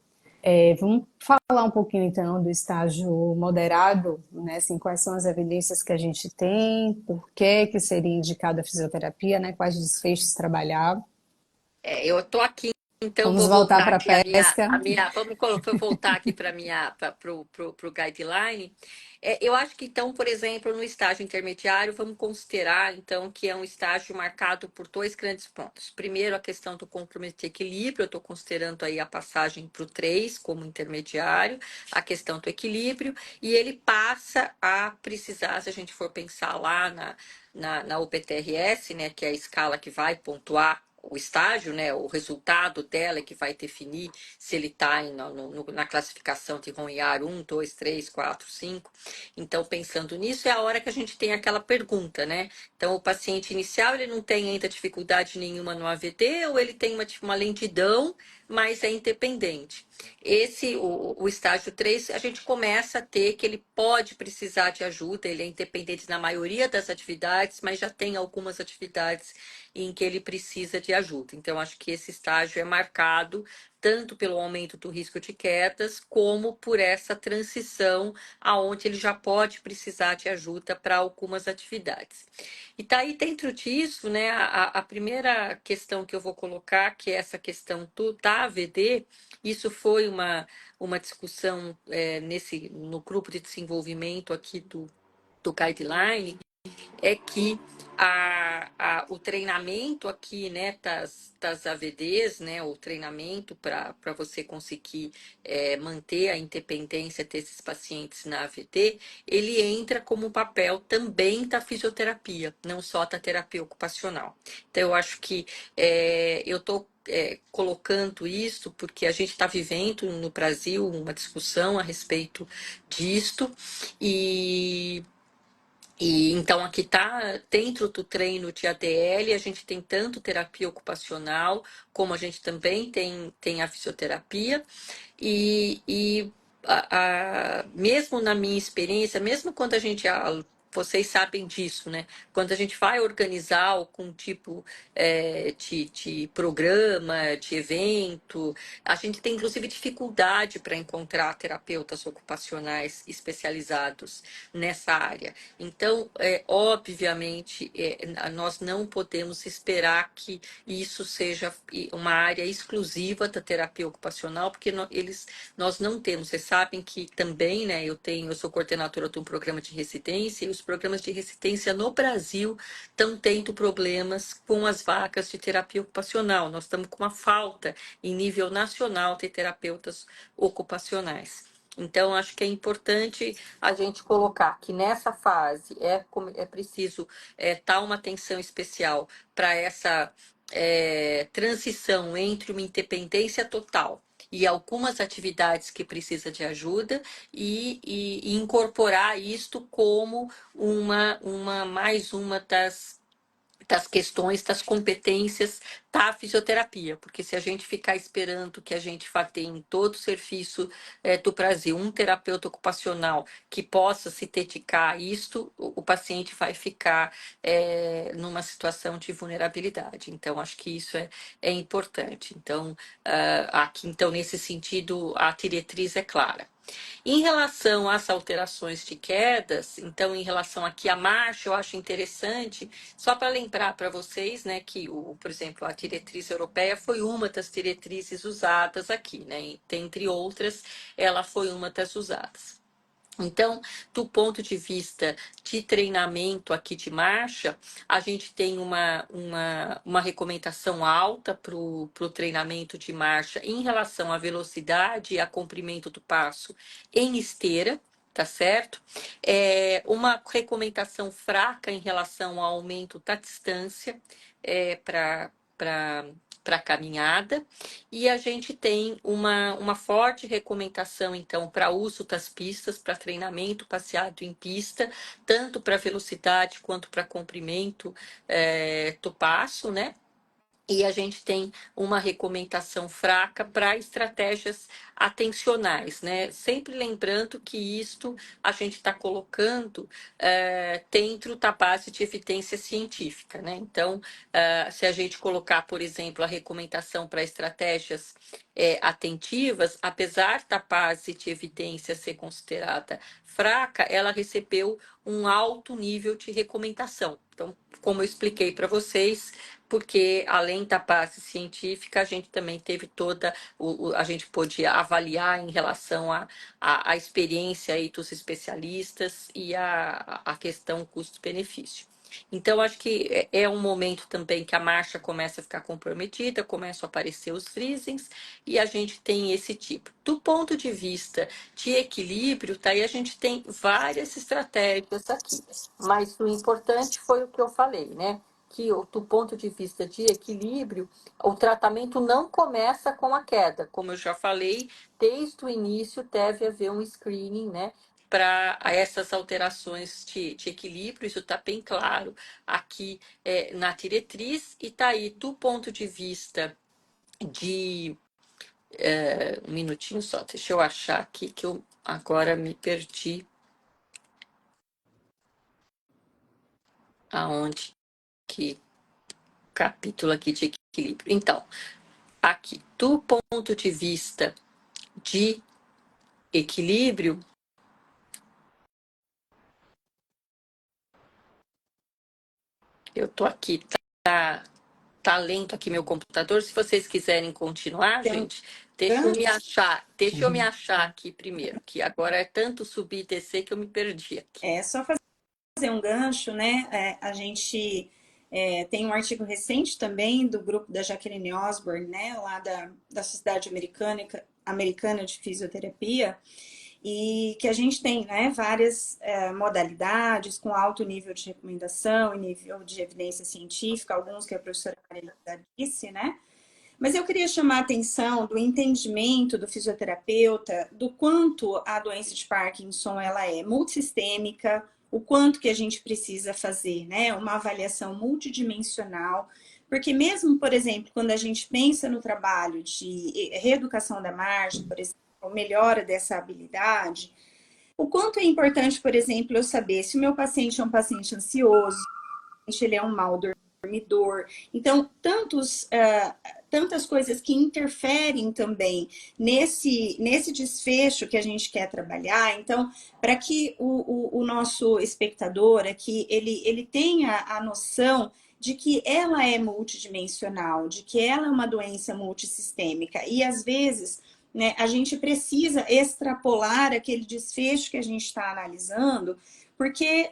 Vamos falar um pouquinho, então, do estágio moderado, né? Assim, quais são as evidências que a gente tem, por que seria indicada a fisioterapia, né? Quais desfechos trabalhar. Eu estou aqui Então, Vamos vou voltar voltar para a aqui pesca. vamos voltar aqui para pro guideline. Eu acho que, então, por exemplo, no estágio intermediário, vamos considerar, então, que é um estágio marcado por dois grandes pontos. Primeiro, a questão do compromisso de equilíbrio, eu estou considerando aí a passagem para o 3 como intermediário, a questão do equilíbrio, e ele passa a precisar, se a gente for pensar lá na UPTRS, né, que é a escala que vai pontuar o estágio, né, o resultado dela é que vai definir se ele está na classificação de RONIAR 1, 2, 3, 4, 5. Então, pensando nisso, é a hora que a gente tem aquela pergunta, né? Então, o paciente inicial, ele não tem ainda dificuldade nenhuma no AVD, ou ele tem uma lentidão, mas é independente. O estágio 3, a gente começa a ter que ele pode precisar de ajuda, ele é independente na maioria das atividades, mas já tem algumas atividades em que ele precisa de ajuda. Então, acho que esse estágio é marcado tanto pelo aumento do risco de quedas, como por essa transição aonde ele já pode precisar de ajuda para algumas atividades. E tá aí dentro disso, né, a primeira questão que eu vou colocar, que é essa questão da AVD, isso foi uma discussão no grupo de desenvolvimento aqui do guideline, é que o treinamento aqui, né, das AVDs, né, o treinamento para você conseguir manter a independência desses pacientes na AVD, ele entra como papel também da fisioterapia, não só da terapia ocupacional. Então, eu acho que eu estou colocando isso porque a gente está vivendo no Brasil uma discussão a respeito disto, e então aqui está dentro do treino de ADL, a gente tem tanto terapia ocupacional, como a gente também tem a fisioterapia, e mesmo na minha experiência, mesmo quando a gente. Vocês sabem disso, né? Quando a gente vai organizar algum tipo de programa, de evento, a gente tem inclusive dificuldade para encontrar terapeutas ocupacionais especializados nessa área. Então, obviamente, nós não podemos esperar que isso seja uma área exclusiva da terapia ocupacional, porque nós não temos. Vocês sabem que também, né, eu sou coordenadora de um programa de residência, e os programas de residência no Brasil estão tendo problemas com as vagas de terapia ocupacional. Nós estamos com uma falta em nível nacional de terapeutas ocupacionais. Então, acho que é importante a gente colocar que nessa fase é preciso dar uma atenção especial para essa transição entre uma independência total e algumas atividades que precisa de ajuda, e incorporar isto como mais uma das questões, das competências da fisioterapia, porque se a gente ficar esperando que a gente vá ter em todo o serviço do Brasil um terapeuta ocupacional que possa se dedicar a isto, o paciente vai ficar numa situação de vulnerabilidade. Então, acho que isso é importante. Então, aqui, então, nesse sentido, a diretriz é clara. Em relação às alterações de quedas, então, em relação aqui à marcha, eu acho interessante, só para lembrar para vocês, né, que, por exemplo, a diretriz europeia foi uma das diretrizes usadas aqui, né, e, dentre outras, ela foi uma das usadas. Então, do ponto de vista de treinamento aqui de marcha, a gente tem uma recomendação alta para o treinamento de marcha em relação à velocidade e a comprimento do passo em esteira, tá certo? Uma recomendação fraca em relação ao aumento da distância para a caminhada, e a gente tem uma forte recomendação, então, para uso das pistas, para treinamento passeado em pista, tanto para velocidade quanto para comprimento do passo, né? E a gente tem uma recomendação fraca para estratégias atencionais, né? Sempre lembrando que isto a gente está colocando dentro da base de evidência científica, né? Então, se a gente colocar, por exemplo, a recomendação para estratégias atentivas, apesar da base de evidência ser considerada fraca, ela recebeu um alto nível de recomendação. Então, como eu expliquei para vocês, porque além da base científica, a gente também teve a gente pôde avaliar em relação à experiência aí dos especialistas e a questão custo-benefício. Então, acho que é um momento também que a marcha começa a ficar comprometida, começam a aparecer os freezings, e a gente tem esse tipo. Do ponto de vista de equilíbrio, tá? E a gente tem várias estratégias aqui, mas o importante foi o que eu falei, né? Que do ponto de vista de equilíbrio, o tratamento não começa com a queda. Como eu já falei, desde o início deve haver um screening, né? Para essas alterações de equilíbrio, isso está bem claro aqui na diretriz, e está aí do ponto de vista de. Um minutinho só, deixa eu achar aqui que eu agora me perdi aonde que capítulo aqui de equilíbrio. Então, aqui, do ponto de vista de equilíbrio, eu tô aqui, tá lento aqui meu computador. Se vocês quiserem continuar, Tem um gente, deixa eu me achar aqui primeiro, que agora é tanto subir e descer que eu me perdi aqui. só fazer um gancho, né? A gente tem um artigo recente também do grupo da Jacqueline Osborne, né? Lá da Sociedade Americana de Fisioterapia, e que a gente tem, né, várias modalidades com alto nível de recomendação e nível de evidência científica, alguns que a professora Maria disse, né? Mas eu queria chamar a atenção do entendimento do fisioterapeuta do quanto a doença de Parkinson ela é multissistêmica, o quanto que a gente precisa fazer, né? Uma avaliação multidimensional, porque mesmo, por exemplo, quando a gente pensa no trabalho de reeducação da marcha, por exemplo, melhora dessa habilidade, o quanto é importante, por exemplo, eu saber se o meu paciente é um paciente ansioso, se ele é um mal dormidor. Então, tantas coisas que interferem também nesse desfecho que a gente quer trabalhar. Então, para que o nosso espectador aqui, ele tenha a noção de que ela é multidimensional, de que ela é uma doença multissistêmica. E, às vezes, né, a gente precisa extrapolar aquele desfecho que a gente está analisando, porque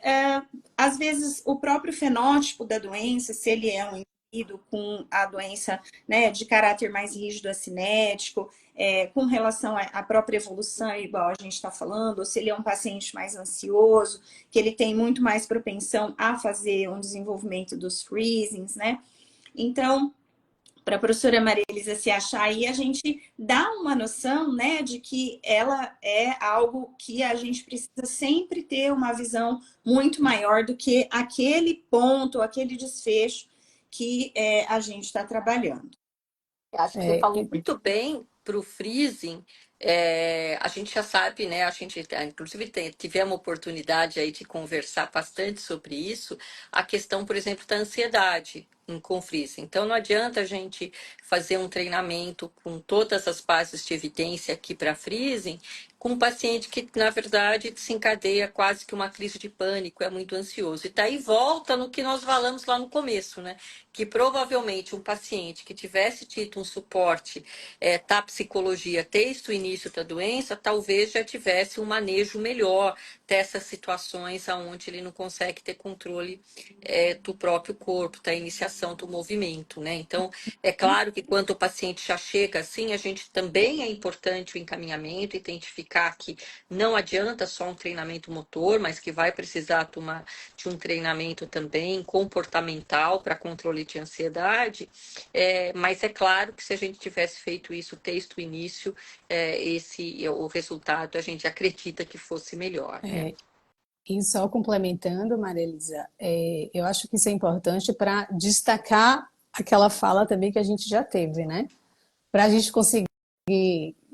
às vezes o próprio fenótipo da doença, se ele é um indivíduo com a doença, né, de caráter mais rígido acinético, com relação à própria evolução, igual a gente está falando, ou se ele é um paciente mais ansioso, que ele tem muito mais propensão a fazer um desenvolvimento dos freezings, né? Então, para a professora Maria Elisa se achar aí, a gente dá uma noção, né, de que ela é algo que a gente precisa sempre ter uma visão muito maior do que aquele ponto, aquele desfecho que a gente está trabalhando. Acho que você falou muito bem para o freezing. A gente já sabe, né? A gente, inclusive, tivemos oportunidade aí de conversar bastante sobre isso. A questão, por exemplo, da ansiedade com freezing. Então, não adianta a gente fazer um treinamento com todas as bases de evidência aqui para freezing, com um paciente que, na verdade, desencadeia quase que uma crise de pânico, é muito ansioso. E daí volta no que nós falamos lá no começo, né? Que provavelmente um paciente que tivesse tido um suporte da psicologia desde o início da doença, talvez já tivesse um manejo melhor dessas situações onde ele não consegue ter controle do próprio corpo, da iniciação do movimento, né? Então, é claro que quando o paciente já chega assim, a gente também é importante o encaminhamento, identificar que não adianta só um treinamento motor, mas que vai precisar de um treinamento também comportamental para controle de ansiedade, mas é claro que se a gente tivesse feito isso desde o início, o resultado a gente acredita que fosse melhor, né? E só complementando, Maria Elisa, eu acho que isso é importante para destacar aquela fala também que a gente já teve, né? Para a gente conseguir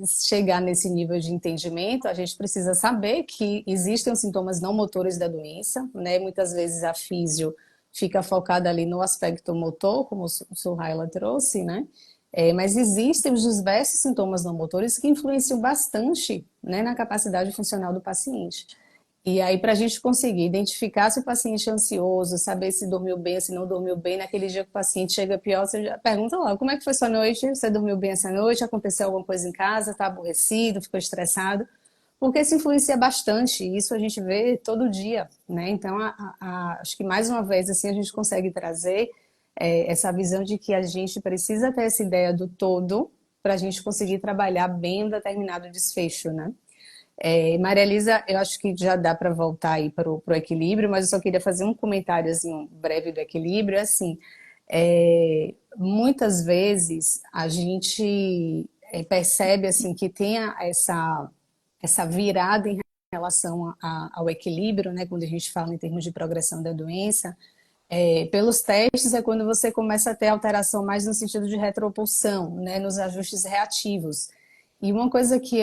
chegar nesse nível de entendimento, a gente precisa saber que existem os sintomas não motores da doença, né? Muitas vezes a físio fica focada ali no aspecto motor, como o Suhaila trouxe, né? Mas existem os diversos sintomas não motores que influenciam bastante, né, na capacidade funcional do paciente. E aí, para a gente conseguir identificar se o paciente é ansioso, saber se dormiu bem, se não dormiu bem, naquele dia que o paciente chega pior, você já pergunta lá, como é que foi sua noite? Você dormiu bem essa noite? Aconteceu alguma coisa em casa? Está aborrecido? Ficou estressado? Porque isso influencia bastante, e isso a gente vê todo dia, né? Então, acho que mais uma vez, assim, a gente consegue trazer essa visão de que a gente precisa ter essa ideia do todo para a gente conseguir trabalhar bem um determinado desfecho, né? Maria Elisa, eu acho que já dá para voltar aí para o equilíbrio, mas eu só queria fazer um comentáriozinho breve do equilíbrio. Assim, muitas vezes a gente percebe assim que tem essa virada em relação ao equilíbrio, né? Quando a gente fala em termos de progressão da doença, pelos testes é quando você começa a ter alteração mais no sentido de retropulsão, né? Nos ajustes reativos. E uma coisa que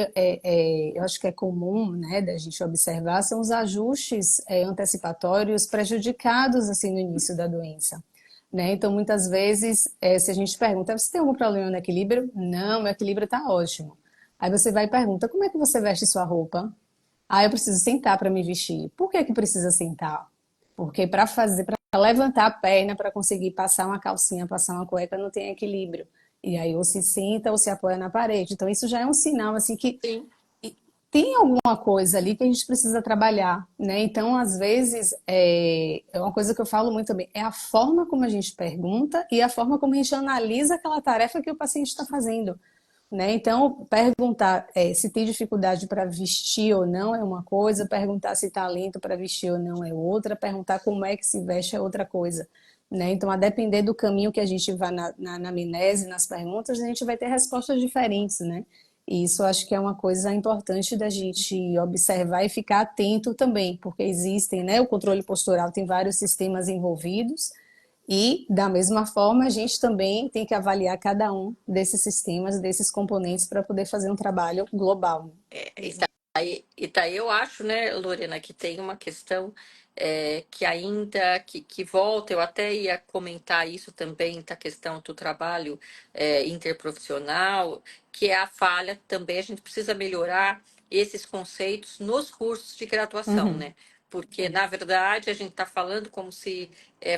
eu acho que é comum, né, da gente observar são os ajustes antecipatórios prejudicados assim no início da doença, né? Então, muitas vezes, se a gente pergunta, você tem algum problema no equilíbrio? Não, meu equilíbrio está ótimo. Aí você vai e pergunta, como é que você veste sua roupa? Ah, eu preciso sentar para me vestir. Por que que precisa sentar? Porque para levantar a perna, para conseguir passar uma calcinha, passar uma cueca, não tem equilíbrio. E aí ou se senta ou se apoia na parede. Então isso já é um sinal assim que Sim. tem alguma coisa ali que a gente precisa trabalhar, né? Então, às vezes, é uma coisa que eu falo muito também, é a forma como a gente pergunta e a forma como a gente analisa aquela tarefa que o paciente está fazendo, né? Então, perguntar se tem dificuldade para vestir ou não é uma coisa, perguntar se está lento para vestir ou não é outra, perguntar como é que se veste é outra coisa, né? Então, a depender do caminho que a gente vai na anamnese, nas perguntas, a gente vai ter respostas diferentes, né? E isso eu acho que é uma coisa importante da gente observar e ficar atento também, porque existem, né? O controle postural tem vários sistemas envolvidos, e, da mesma forma, a gente também tem que avaliar cada um desses sistemas, desses componentes, para poder fazer um trabalho global. E tá aí eu acho, né, Lorena, que tem uma questão que ainda que volta, eu até ia comentar isso também, da questão do trabalho interprofissional, que é a falha também, a gente precisa melhorar esses conceitos nos cursos de graduação, Uhum. né? Porque, na verdade, a gente está falando como se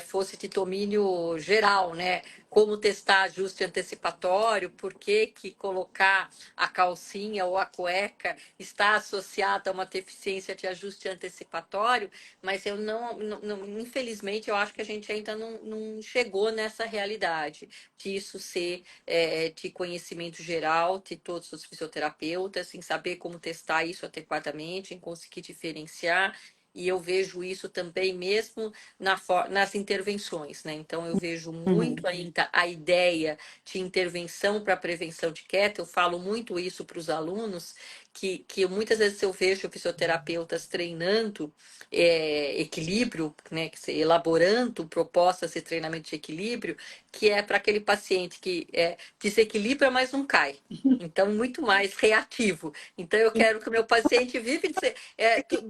fosse de domínio geral, né? Como testar ajuste antecipatório, por que que colocar a calcinha ou a cueca está associada a uma deficiência de ajuste antecipatório, mas eu infelizmente, eu acho que a gente ainda não chegou nessa realidade de isso ser de conhecimento geral de todos os fisioterapeutas, em saber como testar isso adequadamente, em conseguir diferenciar. E eu vejo isso também mesmo nas intervenções, né? Então, eu vejo Uhum. muito ainda a ideia de intervenção para prevenção de queda. Eu falo muito isso para os alunos, que muitas vezes eu vejo fisioterapeutas treinando equilíbrio, né, elaborando propostas de treinamento de equilíbrio, que é para aquele paciente que desequilibra, mas não cai. Então, muito mais reativo. Então, eu quero que o meu paciente vive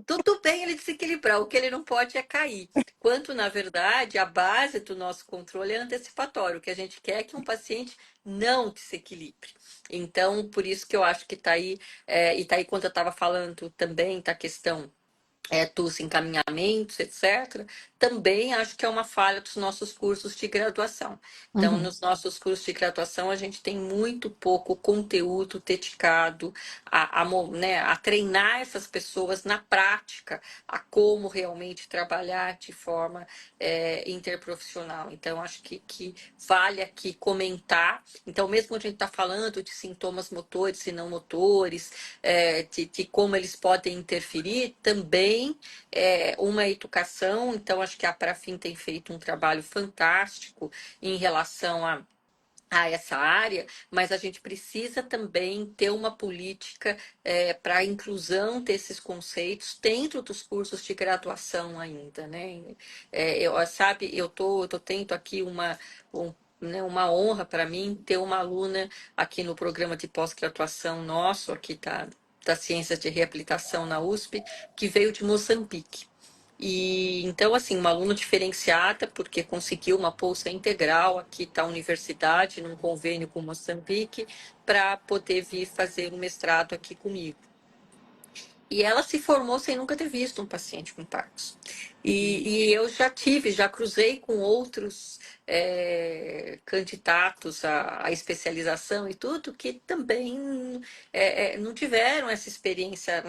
tudo bem ele desequilibrar, o que ele não pode é cair. Quanto, na verdade, a base do nosso controle é antecipatório. O que a gente quer é que um paciente não desequilibre. Então, por isso que eu acho que está aí, e está aí quando eu estava falando também da questão dos encaminhamentos, etc., também acho que é uma falha dos nossos cursos de graduação. Então, Uhum. nos nossos cursos de graduação, a gente tem muito pouco conteúdo dedicado né, a treinar essas pessoas na prática, a como realmente trabalhar de forma interprofissional. Então, acho que vale aqui comentar. Então, mesmo a gente está falando de sintomas motores e não motores, de como eles podem interferir, também uma educação. Então, acho que a Parafin tem feito um trabalho fantástico em relação a essa área, mas a gente precisa também ter uma política para a inclusão desses conceitos dentro dos cursos de graduação ainda, né? Sabe, eu tô tendo aqui né, uma honra para mim ter uma aluna aqui no programa de pós-graduação nosso, aqui da Ciências de Reabilitação na USP, que veio de Moçambique. E então, assim, uma aluna diferenciada, porque conseguiu uma bolsa integral aqui da universidade, num convênio com Moçambique, para poder vir fazer um mestrado aqui comigo. E ela se formou sem nunca ter visto um paciente com Parkinson. E eu já cruzei com outros candidatos à especialização e tudo, que também não tiveram essa experiência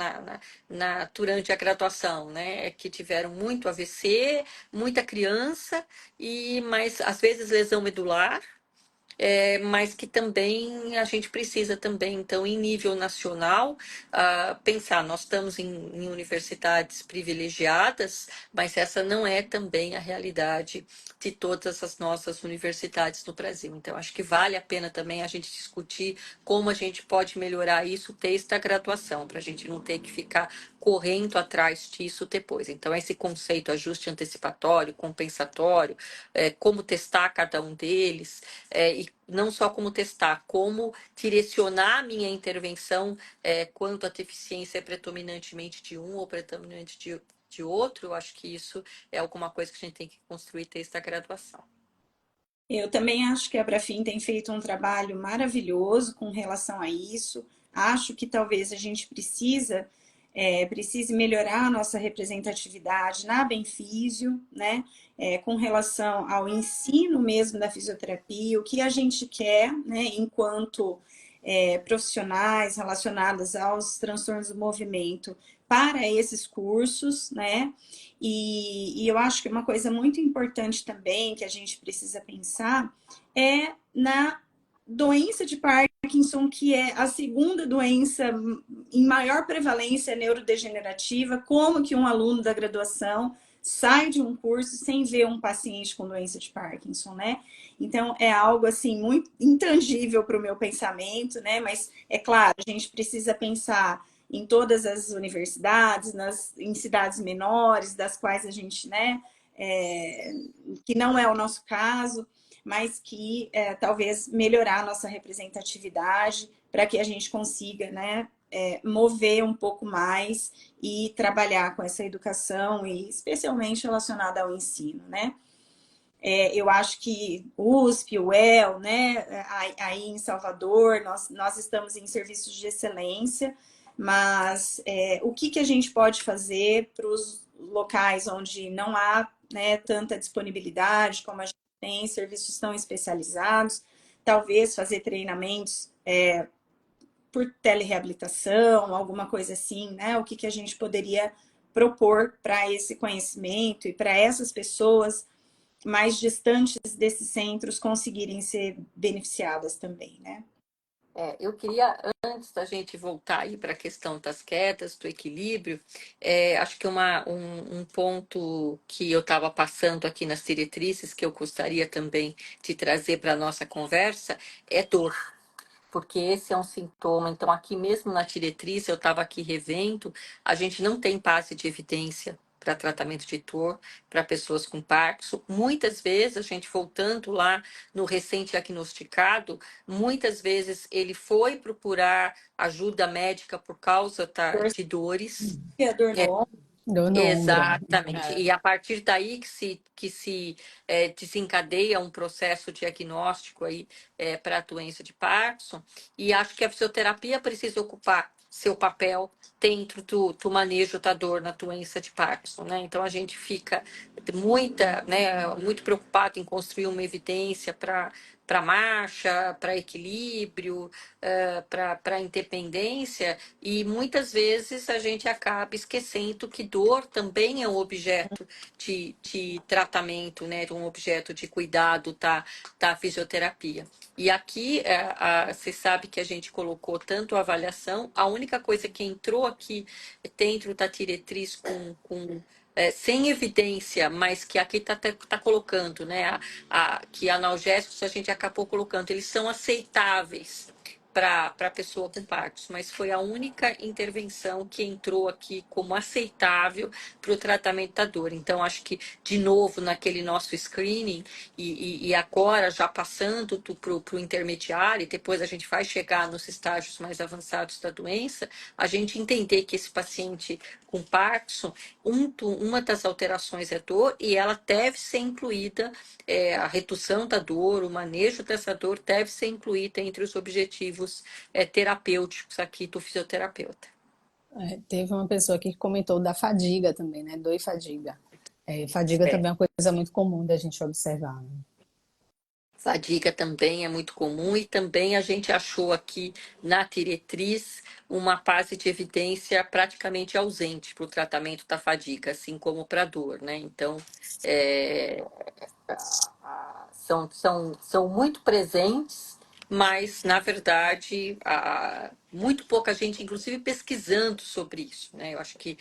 durante a graduação, né? Que tiveram muito AVC, muita criança, mas às vezes lesão medular, mas que também a gente precisa também, então, em nível nacional, pensar, nós estamos em universidades privilegiadas, mas essa não é também a realidade de todas as nossas universidades no Brasil. Então, acho que vale a pena também a gente discutir como a gente pode melhorar isso desde a graduação, para a gente não ter que ficar correndo atrás disso depois. Então, esse conceito, ajuste antecipatório, compensatório, como testar cada um deles, e não só como testar, como direcionar a minha intervenção quanto a deficiência é predominantemente de um ou predominante de outro. Eu acho que isso é alguma coisa que a gente tem que construir desde a graduação. Eu também acho que a Brafim tem feito um trabalho maravilhoso com relação a isso. Acho que talvez a gente precise melhorar a nossa representatividade na Benfísio, né? Com relação ao ensino mesmo da fisioterapia, o que a gente quer, né? Enquanto profissionais relacionados aos transtornos do movimento para esses cursos, né? E eu acho que uma coisa muito importante também que a gente precisa pensar é na doença de Parkinson, que é a segunda doença em maior prevalência neurodegenerativa. Como que um aluno da graduação sai de um curso sem ver um paciente com doença de Parkinson, né? Então é algo assim muito intangível para o meu pensamento, né? Mas é claro, a gente precisa pensar em todas as universidades, em cidades menores, das quais a gente, né, que não é o nosso caso, mas que talvez melhorar a nossa representatividade para que a gente consiga, né, mover um pouco mais e trabalhar com essa educação, e especialmente relacionada ao ensino, né? Eu acho que o USP, o UEL, né, aí em Salvador, nós estamos em serviços de excelência, mas o que a gente pode fazer para os locais onde não há, né, tanta disponibilidade como a gente tem, serviços tão especializados, talvez fazer treinamentos por telereabilitação, alguma coisa assim, né? O que a gente poderia propor para esse conhecimento e para essas pessoas mais distantes desses centros conseguirem ser beneficiadas também, né? Eu queria, antes da gente voltar aí para a questão das quedas, do equilíbrio, acho que um ponto que eu estava passando aqui nas diretrizes, que eu gostaria também de trazer para a nossa conversa, é dor, porque esse é um sintoma. Então, aqui mesmo na diretriz, eu estava aqui revendo, a gente não tem base de evidência para tratamento de dor para pessoas com Parkinson. Muitas vezes, a gente voltando lá no recente diagnosticado, muitas vezes ele foi procurar ajuda médica por causa de dores. A dor no ombro. Dor no ombro. Exatamente. É. E a partir daí que se desencadeia um processo diagnóstico aí para a doença de Parkinson. E acho que a fisioterapia precisa ocupar seu papel dentro do manejo da dor na doença de Parkinson, né? Então a gente fica muito preocupado em construir uma evidência para marcha, para equilíbrio, para independência, e muitas vezes a gente acaba esquecendo que dor também é um objeto de tratamento, né, um objeto de cuidado da fisioterapia. E aqui, você sabe que a gente colocou tanto a avaliação, a única coisa que entrou aqui dentro da diretriz sem evidência, mas que aqui está colocando, né? Que analgésicos a gente acabou colocando, eles são aceitáveis para a pessoa com Parkinson, mas foi a única intervenção que entrou aqui como aceitável para o tratamento da dor. Então, acho que, de novo, naquele nosso screening, e agora já passando para o intermediário, e depois a gente vai chegar nos estágios mais avançados da doença, a gente entender que esse paciente com Parkinson, uma das alterações é dor, e ela deve ser incluída, a redução da dor, o manejo dessa dor deve ser incluída entre os objetivos terapêuticos aqui do fisioterapeuta. Teve uma pessoa aqui que comentou da fadiga também, né? Dor e fadiga. Fadiga É. também é uma coisa muito comum da gente observar, né? Fadiga também é muito comum e também a gente achou aqui na diretriz uma base de evidência praticamente ausente para o tratamento da fadiga, assim como para a dor, né? Então, é, são muito presentes, mas, na verdade, muito pouca gente, inclusive, pesquisando sobre isso, né? Eu acho que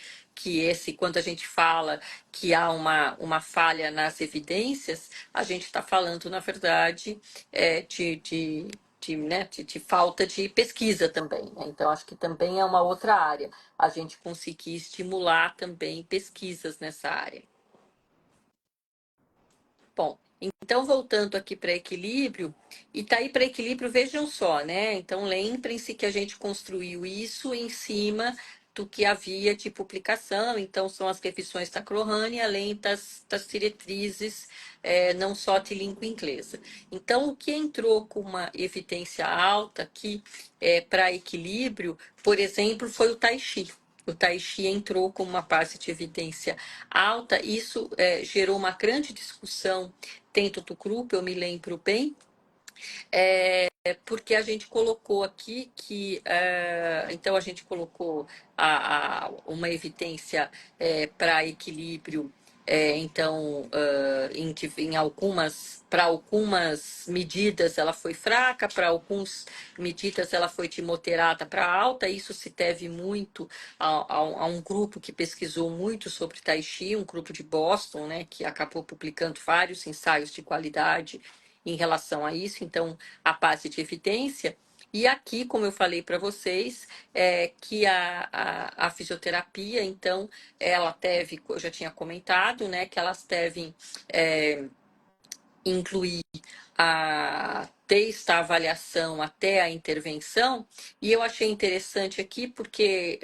quando a gente fala que há uma falha nas evidências, a gente está falando, na verdade, de falta de pesquisa também, né? Então, acho que também é uma outra área, a gente conseguir estimular também pesquisas nessa área. Bom, então voltando aqui para equilíbrio, e tá aí para equilíbrio, vejam só, né? Então lembrem-se que a gente construiu isso em cima do que havia de publicação, então são as revisões da Crohane, além das diretrizes, não só de língua inglesa. Então, o que entrou com uma evidência alta aqui para equilíbrio, por exemplo, foi o Tai Chi. O Tai Chi entrou com uma base de evidência alta, isso gerou uma grande discussão dentro do grupo, eu me lembro bem, porque a gente colocou aqui que, então a gente colocou uma evidência para equilíbrio, então em para algumas medidas ela foi fraca, para algumas medidas ela foi de moderada para alta, isso se deve muito a um grupo que pesquisou muito sobre Tai Chi, um grupo de Boston, né, que acabou publicando vários ensaios de qualidade em relação a isso, então a base de evidência. E aqui, como eu falei para vocês, que a fisioterapia, então, ela deve, eu já tinha comentado, né, que elas devem incluir desde a avaliação até a intervenção, e eu achei interessante aqui porque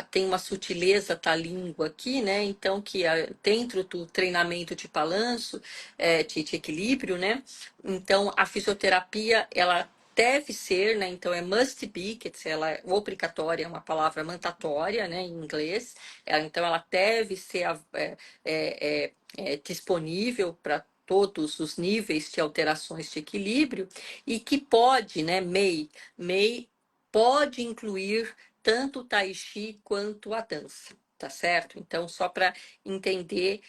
tem uma sutileza da língua aqui, né? Então, que dentro do treinamento de balanço, de equilíbrio, né? Então, a fisioterapia, ela deve ser, né? Então, é must be, quer dizer, ela é obrigatória, é uma palavra mandatória, né? Em inglês. Então, ela deve ser disponível para todos os níveis de alterações de equilíbrio e que pode, né, MEI pode incluir tanto o Tai Chi quanto a dança, tá certo? Então, só para entender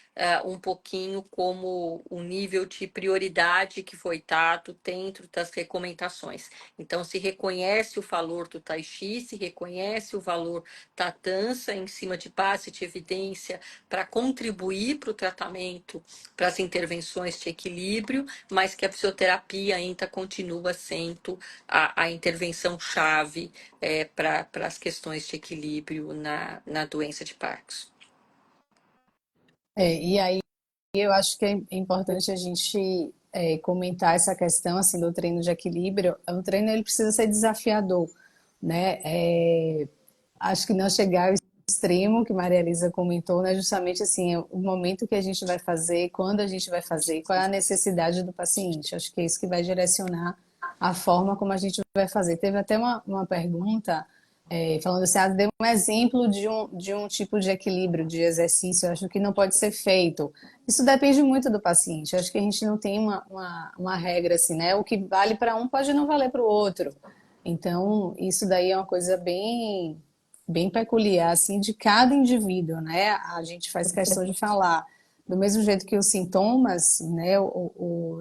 um pouquinho como o nível de prioridade que foi dado dentro das recomendações. Então, se reconhece o valor do Tai Chi, se reconhece o valor da dança em cima de base de evidência para contribuir para o tratamento, para as intervenções de equilíbrio, mas que a fisioterapia ainda continua sendo a intervenção-chave para as questões de equilíbrio na doença de Parkinson. E aí eu acho que é importante a gente comentar essa questão assim do treino de equilíbrio. O treino ele precisa ser desafiador, né? Acho que não chegar ao extremo que Maria Elisa comentou, né? Justamente assim, o momento que a gente vai fazer, quando a gente vai fazer, qual é a necessidade do paciente. Acho que é isso que vai direcionar a forma como a gente vai fazer. Teve até uma pergunta falando assim, deu um exemplo de um tipo de equilíbrio, de exercício, eu acho que não pode ser feito. Isso depende muito do paciente. Eu acho que a gente não tem uma regra assim, né? O que vale para um pode não valer para o outro. Então, isso daí é uma coisa bem peculiar assim de cada indivíduo, né? A gente faz questão de falar do mesmo jeito que os sintomas, né?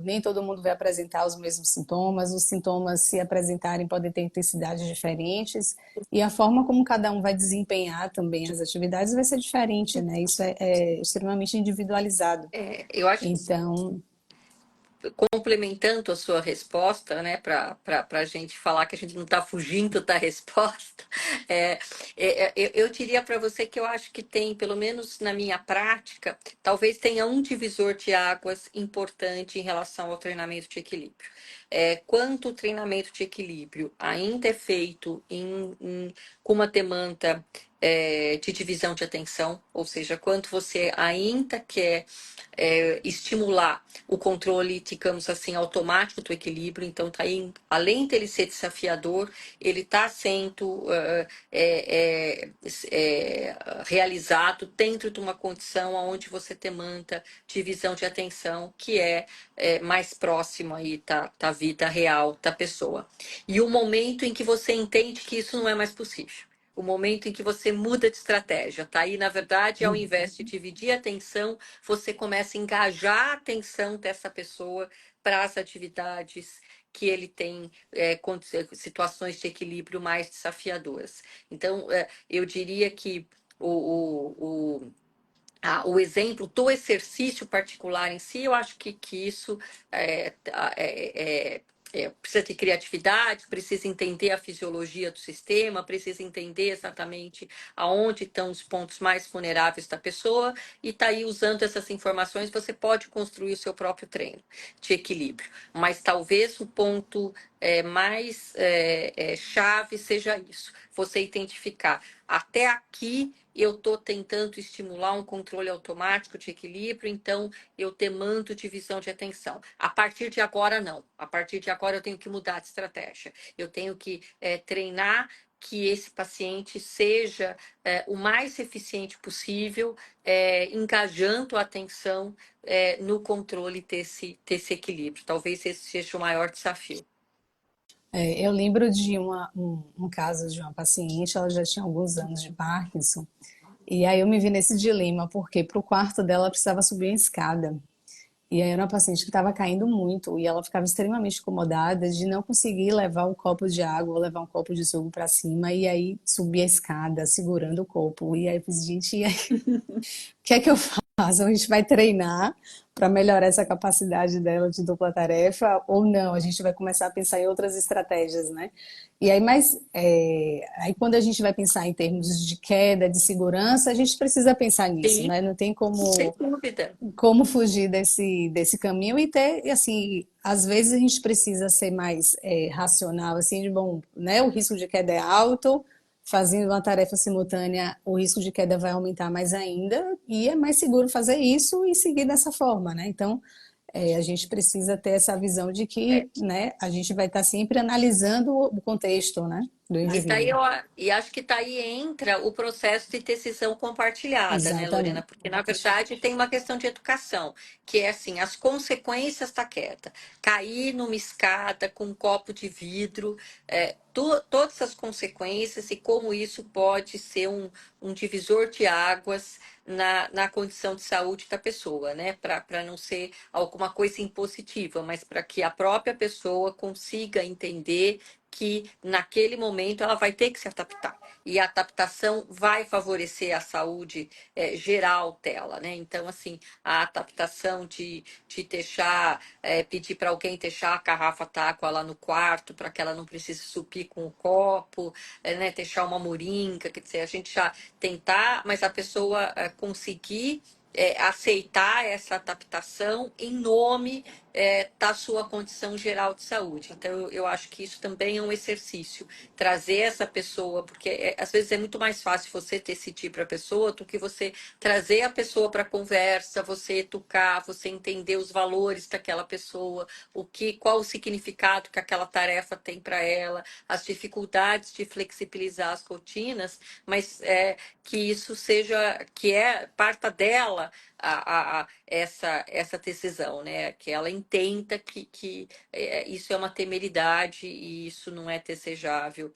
Nem todo mundo vai apresentar os mesmos sintomas. Os sintomas, se apresentarem, podem ter intensidades diferentes e a forma como cada um vai desempenhar também as atividades vai ser diferente, né? Isso é extremamente individualizado. Eu acho que Então, complementando a sua resposta, né, para a gente falar que a gente não está fugindo da resposta, eu diria para você que eu acho que tem, pelo menos na minha prática, talvez tenha um divisor de águas importante em relação ao treinamento de equilíbrio. quanto o treinamento de equilíbrio ainda é feito com uma demanda de divisão de atenção, ou seja, quanto você ainda quer estimular o controle, digamos assim, automático do equilíbrio. Então, tá aí, além dele ser desafiador, ele está sendo realizado dentro de uma condição onde você demanda divisão de atenção, que mais próximo aí da vida real da pessoa. E o momento em que você entende que isso não é mais possível. O momento em que você muda de estratégia, tá? Aí, na verdade, ao invés de dividir a atenção, você começa a engajar a atenção dessa pessoa para as atividades que ele tem situações de equilíbrio mais desafiadoras. Então, eu diria que o exemplo do exercício particular em si, eu acho que isso é, é, é, precisa de criatividade, precisa entender a fisiologia do sistema, precisa entender exatamente aonde estão os pontos mais vulneráveis da pessoa, e tá aí usando essas informações, você pode construir o seu próprio treino de equilíbrio. Mas talvez o ponto mais chave seja isso, você identificar até aqui eu estou tentando estimular um controle automático de equilíbrio, então eu demando divisão de atenção. A partir de agora, não. A partir de agora, eu tenho que mudar de estratégia. Eu tenho que treinar que esse paciente seja o mais eficiente possível, engajando a atenção no controle desse equilíbrio. Talvez esse seja o maior desafio. Eu lembro de um caso de uma paciente, ela já tinha alguns anos de Parkinson, e aí eu me vi nesse dilema, porque para o quarto dela precisava subir a escada. E aí era uma paciente que estava caindo muito e ela ficava extremamente incomodada de não conseguir levar um copo de água ou levar um copo de suco para cima e aí subir a escada segurando o copo. E aí eu fiz, gente, e aí, o que é que eu faço? A gente vai treinar para melhorar essa capacidade dela de dupla tarefa ou não? A gente vai começar a pensar em outras estratégias, né? E aí, aí quando a gente vai pensar em termos de queda, de segurança, a gente precisa pensar nisso, Sim, né? Não tem sem dúvida. como fugir desse caminho e ter, e assim, às vezes a gente precisa ser mais racional, assim, de bom, né? O risco de queda é alto, fazendo uma tarefa simultânea, o risco de queda vai aumentar mais ainda, e é mais seguro fazer isso e seguir dessa forma, né? Então, a gente precisa ter essa visão de que, né, a gente vai estar sempre analisando o contexto, né, do E, indivíduo. e acho que daí entra o processo de decisão compartilhada, né, Lorena? Exatamente. Porque, na verdade, tem uma questão de educação, que é assim, as consequências da queda. Cair numa escada com um copo de vidro, todas as consequências e como isso pode ser um divisor de águas na condição de saúde da pessoa, né? Para não ser alguma coisa impositiva, mas para que a própria pessoa consiga entender que naquele momento ela vai ter que se adaptar. E a adaptação vai favorecer a saúde geral dela, né? Então, assim, a adaptação de deixar, pedir para alguém deixar a garrafa d'água lá no quarto, para que ela não precise subir com o copo, né? Deixar uma moringa, quer dizer, a gente já tentar, mas a pessoa conseguir aceitar essa adaptação em nome da sua condição geral de saúde. Então, eu acho que isso também é um exercício, trazer essa pessoa, porque às vezes é muito mais fácil você decidir para a pessoa do que você trazer a pessoa para a conversa, você educar, você entender os valores daquela pessoa, qual o significado que aquela tarefa tem para ela, as dificuldades de flexibilizar as rotinas, mas que isso seja, parta dela essa decisão, né? Que ela entenda que isso é uma temeridade e isso não é desejável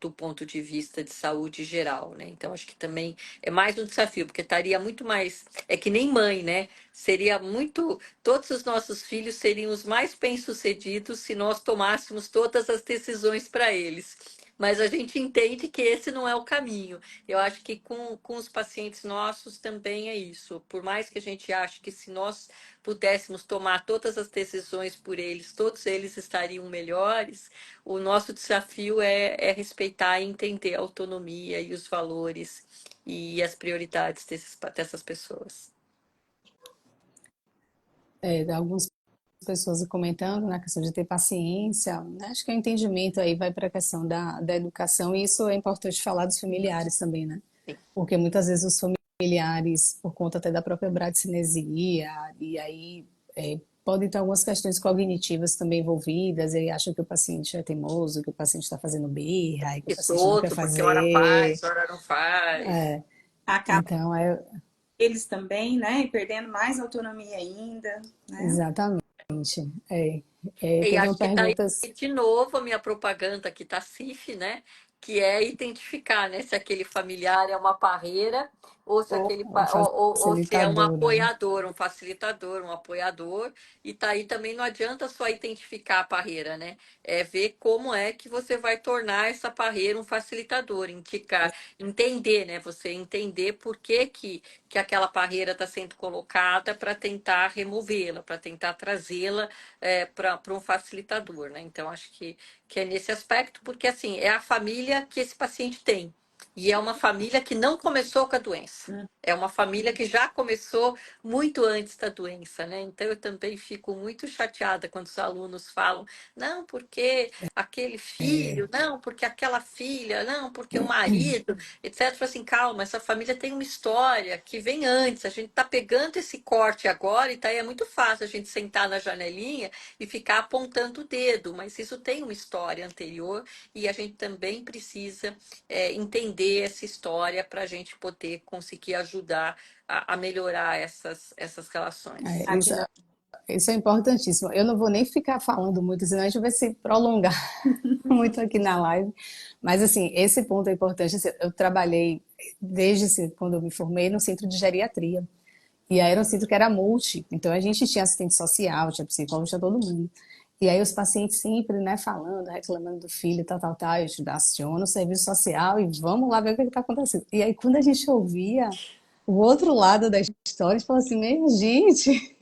do ponto de vista de saúde geral, né? Então, acho que também é mais um desafio, porque estaria muito mais... É que nem mãe, né? Seria muito... Todos os nossos filhos seriam os mais bem-sucedidos se nós tomássemos todas as decisões para eles. Mas a gente entende que esse não é o caminho. Eu acho que com os pacientes nossos também é isso. Por mais que a gente ache que se nós pudéssemos tomar todas as decisões por eles, todos eles estariam melhores, o nosso desafio é respeitar e entender a autonomia e os valores e as prioridades dessas pessoas. Alguns pessoas comentando na questão de ter paciência, né? Acho que o entendimento aí vai para a questão da educação, e isso é importante falar dos familiares também, né? Porque muitas vezes os familiares, por conta até da própria bradicinesia, e aí podem ter algumas questões cognitivas também envolvidas, e aí acham que o paciente é teimoso, que o paciente está fazendo birra, e que o Isso paciente não quer outro, porque hora fazer. faz, hora não faz. Acaba Então, eles também, né? E perdendo mais autonomia ainda, né? exatamente. É, E teve uma acho que está aí pergunta. de novo a minha propaganda que está CIF, né? Que é identificar, né, se aquele familiar é uma parreira ou se Ou aquele Um ou se é um facilitador, né? apoiador, um facilitador, um apoiador. E tá aí também não adianta só identificar a parreira, né? É ver como é que você vai tornar essa parreira um facilitador, indicar, entender, né? Você entender por que aquela parreira está sendo colocada para tentar removê-la, para tentar trazê-la para um facilitador, né? Então, acho que é nesse aspecto, porque assim, é a família que esse paciente tem. E é uma família que não começou com a doença. É uma família que já começou muito antes da doença, né? Então eu também fico muito chateada quando os alunos falam, não, porque aquele filho, não, porque aquela filha, não, porque o marido, etc. Falo assim, calma, essa família tem uma história que vem antes. A gente está pegando esse corte agora e tá aí é muito fácil a gente sentar na janelinha e ficar apontando o dedo, mas isso tem uma história anterior e a gente também precisa entender essa história para a gente poder conseguir ajudar a melhorar essas relações. aqui Isso, no isso é importantíssimo. Eu não vou nem ficar falando muito, senão a gente vai se prolongar muito aqui na live. Mas, assim, esse ponto é importante. Assim, eu trabalhei desde assim, quando eu me formei no centro de geriatria. E aí era um centro que era multi. Então, a gente tinha assistente social, tinha psicólogo, tinha todo mundo. E aí os pacientes sempre, né, falando, reclamando do filho, tal, tal, tal. Eu aciono o serviço social e vamos lá ver o que está acontecendo. E aí, quando a gente ouvia o outro lado da história, a gente falou assim, meu, gente...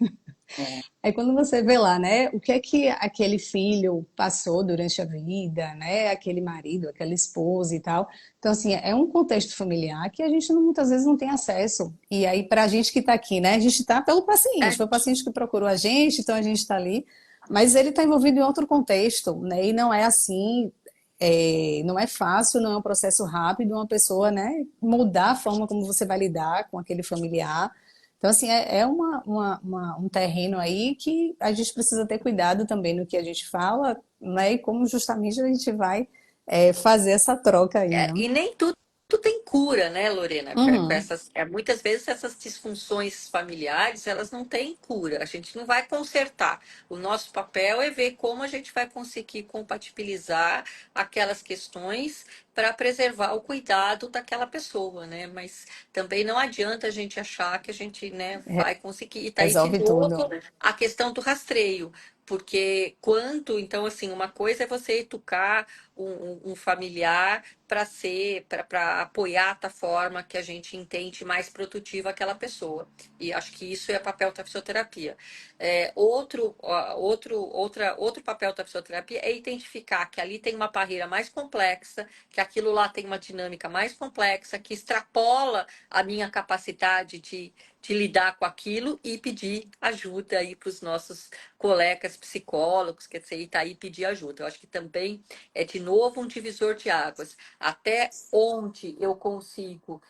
Aí quando você vê lá, né, o que é que aquele filho passou durante a vida, né, aquele marido, aquela esposa e tal. Então, assim, é um contexto familiar que a gente muitas vezes não tem acesso. E aí, para a gente que está aqui, né, a gente está pelo paciente, É, foi o paciente que procurou a gente, então a gente está ali. Mas ele está envolvido em outro contexto, né, e não é assim, não é fácil, não é um processo rápido, uma pessoa, né, mudar a forma como você vai lidar com aquele familiar. Então, assim, um terreno aí que a gente precisa ter cuidado também no que a gente fala, né? E como justamente a gente vai fazer essa troca aí, né? E nem tudo tem cura, né, Lorena? Com Uhum. essas, muitas vezes essas disfunções familiares, elas não têm cura. A gente não vai consertar. O nosso papel é ver como a gente vai conseguir compatibilizar aquelas questões para preservar o cuidado daquela pessoa, né? Mas também não adianta a gente achar que a gente, né, vai conseguir. E tá aí de Resolve novo tudo. a questão do rastreio. Porque quanto, então, assim, uma coisa é você educar um familiar para apoiar da forma que a gente entende mais produtiva aquela pessoa. E acho que isso é papel da fisioterapia. Outro papel da fisioterapia é identificar que ali tem uma barreira mais complexa, que aquilo lá tem uma dinâmica mais complexa, que extrapola a minha capacidade de lidar com aquilo e pedir ajuda aí para os nossos colegas psicólogos, quer dizer, e tá aí pedir ajuda. Eu acho que também é de novo um divisor de águas. Até onde eu consigo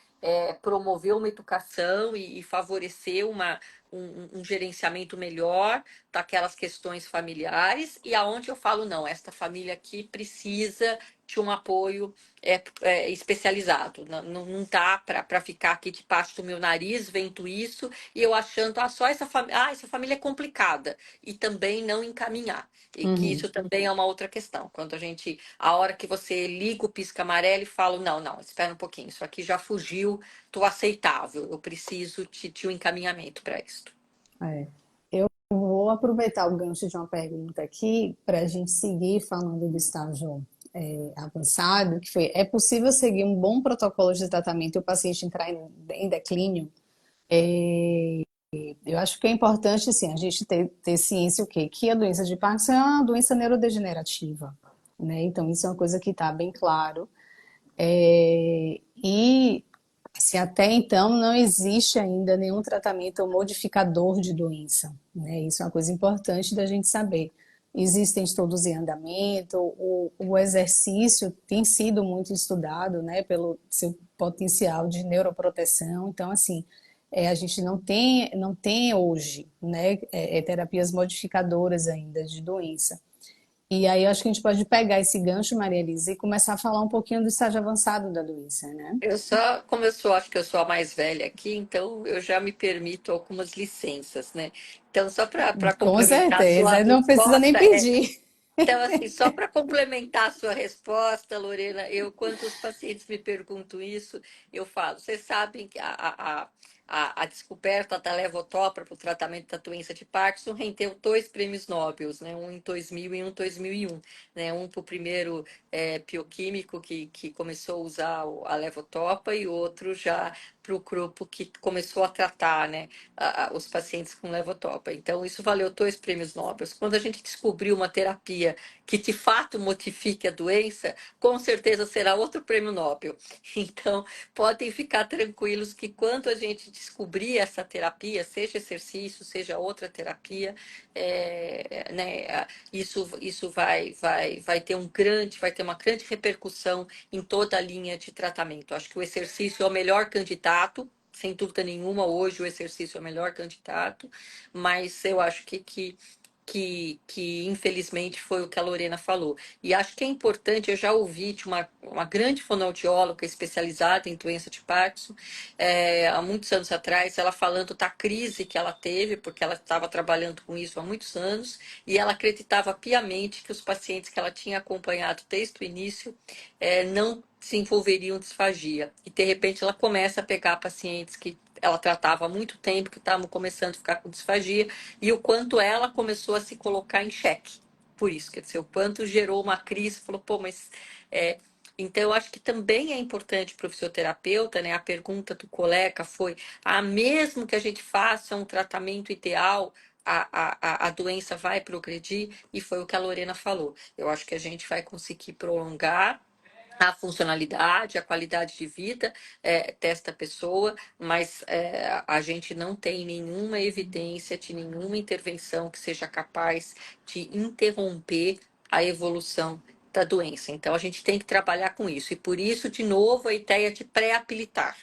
promover uma educação e favorecer um gerenciamento melhor daquelas questões familiares e aonde eu falo, não, esta família aqui precisa de um apoio especializado. Não dá para ficar aqui debaixo do meu nariz vendo isso e eu achando, só essa família é complicada e também não encaminhar. E que Uhum. isso também é uma outra questão. A hora que você liga o pisca amarelo e fala, não, não, espera um pouquinho, isso aqui já fugiu do aceitável, eu preciso de um encaminhamento para isso. É. Eu vou aproveitar o gancho de uma pergunta aqui para a gente seguir falando do estágio avançado, que foi, é possível seguir um bom protocolo de tratamento e o paciente entrar em declínio? É, Eu acho que é importante, assim, a gente ter ciência o quê? Que a doença de Parkinson é uma doença neurodegenerativa, né? Então, isso é uma coisa que está bem claro. E Se até então não existe ainda nenhum tratamento modificador de doença, né? Isso é uma coisa importante da gente saber. Existem estudos em andamento, o exercício tem sido muito estudado, né, pelo seu potencial de neuroproteção. Então, assim, a gente não tem hoje, né, terapias modificadoras ainda de doença. E aí eu acho que a gente pode pegar esse gancho, Maria Elisa, e começar a falar um pouquinho do estágio avançado da doença, né? Como eu sou, acho que eu sou a mais velha aqui, então eu já me permito algumas licenças, né? Então, só para Com complementar a sua certeza, não precisa nem resposta, pedir. então, assim, só para complementar a sua resposta, Lorena, quando os pacientes me perguntam isso, eu falo, vocês sabem que a descoberta da levodopa para o tratamento da doença de Parkinson rendeu dois prêmios Nobel, né? Um em 2000 e um em 2001, né? Um para o primeiro bioquímico que começou a usar a levodopa e outro já para o grupo que começou a tratar, né, os pacientes com levodopa. Então, isso valeu dois prêmios Nobel. Quando a gente descobriu uma terapia que de fato modifique a doença, com certeza será outro prêmio Nobel. Então, podem ficar tranquilos que quando a gente descobrir essa terapia, seja exercício, seja outra terapia, né, isso vai ter uma grande repercussão em toda a linha de tratamento. Acho que o exercício é o melhor candidato, sem dúvida nenhuma, hoje o exercício é o melhor candidato, mas eu acho que infelizmente foi o que a Lorena falou. E acho que é importante, eu já ouvi de uma grande fonoaudióloga especializada em doença de Parkinson, há muitos anos atrás, ela falando da crise que ela teve, porque ela estava trabalhando com isso há muitos anos, e ela acreditava piamente que os pacientes que ela tinha acompanhado desde o início não desenvolveriam disfagia. E, de repente, ela começa a pegar pacientes que ela tratava há muito tempo, que estavam começando a ficar com disfagia, e o quanto ela começou a se colocar em xeque. Por isso, quer dizer, o quanto gerou uma crise, falou, pô, mas... então, eu acho que também é importante para o fisioterapeuta, né? A pergunta do colega foi, mesmo que a gente faça um tratamento ideal, a doença vai progredir? E foi o que a Lorena falou. Eu acho que a gente vai conseguir prolongar a funcionalidade, a qualidade de vida desta pessoa, mas a gente não tem nenhuma evidência de nenhuma intervenção que seja capaz de interromper a evolução da doença. Então, a gente tem que trabalhar com isso. E por isso, de novo, a ideia de pré-habilitar,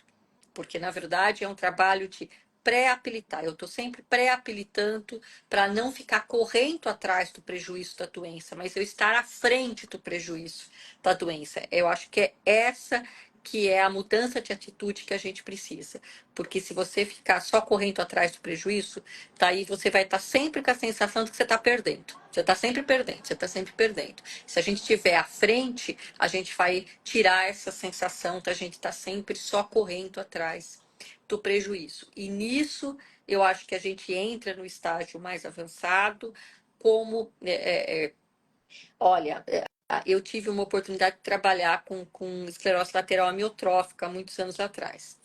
porque na verdade é um trabalho de pré-habilitar. Eu estou sempre pré-habilitando para não ficar correndo atrás do prejuízo da doença, mas eu estar à frente do prejuízo da doença. Eu acho que é essa que é a mudança de atitude que a gente precisa. Porque se você ficar só correndo atrás do prejuízo, daí você vai estar sempre com a sensação de que você está perdendo. Você está sempre perdendo, você está sempre perdendo. Se a gente estiver à frente, a gente vai tirar essa sensação de a gente estar sempre só correndo atrás do prejuízo. E nisso, eu acho que a gente entra no estágio mais avançado, como olha, eu tive uma oportunidade de trabalhar com esclerose lateral amiotrófica há muitos anos atrás.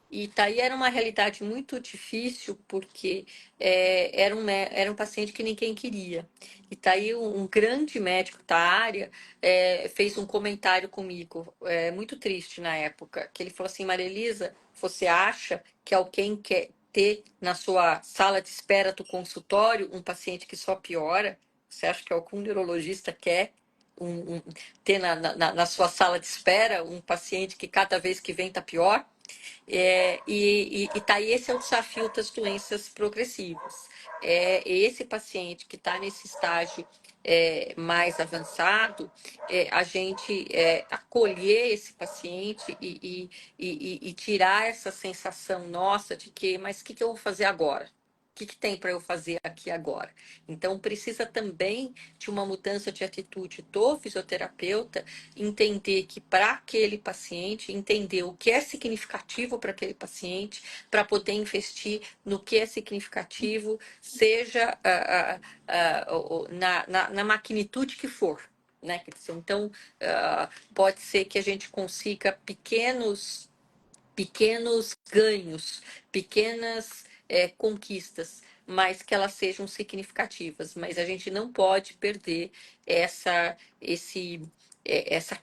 E daí era uma realidade muito difícil, porque era um paciente que ninguém queria. E daí um grande médico da área fez um comentário comigo, muito triste na época, que ele falou assim, Maria Elisa, você acha que alguém quer ter na sua sala de espera do consultório um paciente que só piora? Você acha que algum neurologista quer ter na sua sala de espera um paciente que cada vez que vem está pior? Tá, esse é o desafio das doenças progressivas. Esse paciente que está nesse estágio mais avançado, a gente acolher esse paciente e tirar essa sensação nossa de que, mas o que eu vou fazer agora? O que tem para eu fazer aqui agora? Então, precisa também de uma mudança de atitude do fisioterapeuta, entender que para aquele paciente, entender o que é significativo para aquele paciente, para poder investir no que é significativo, seja na magnitude que for. Né? Então, pode ser que a gente consiga pequenos ganhos, pequenas conquistas, mas que elas sejam significativas. Mas a gente não pode perder essa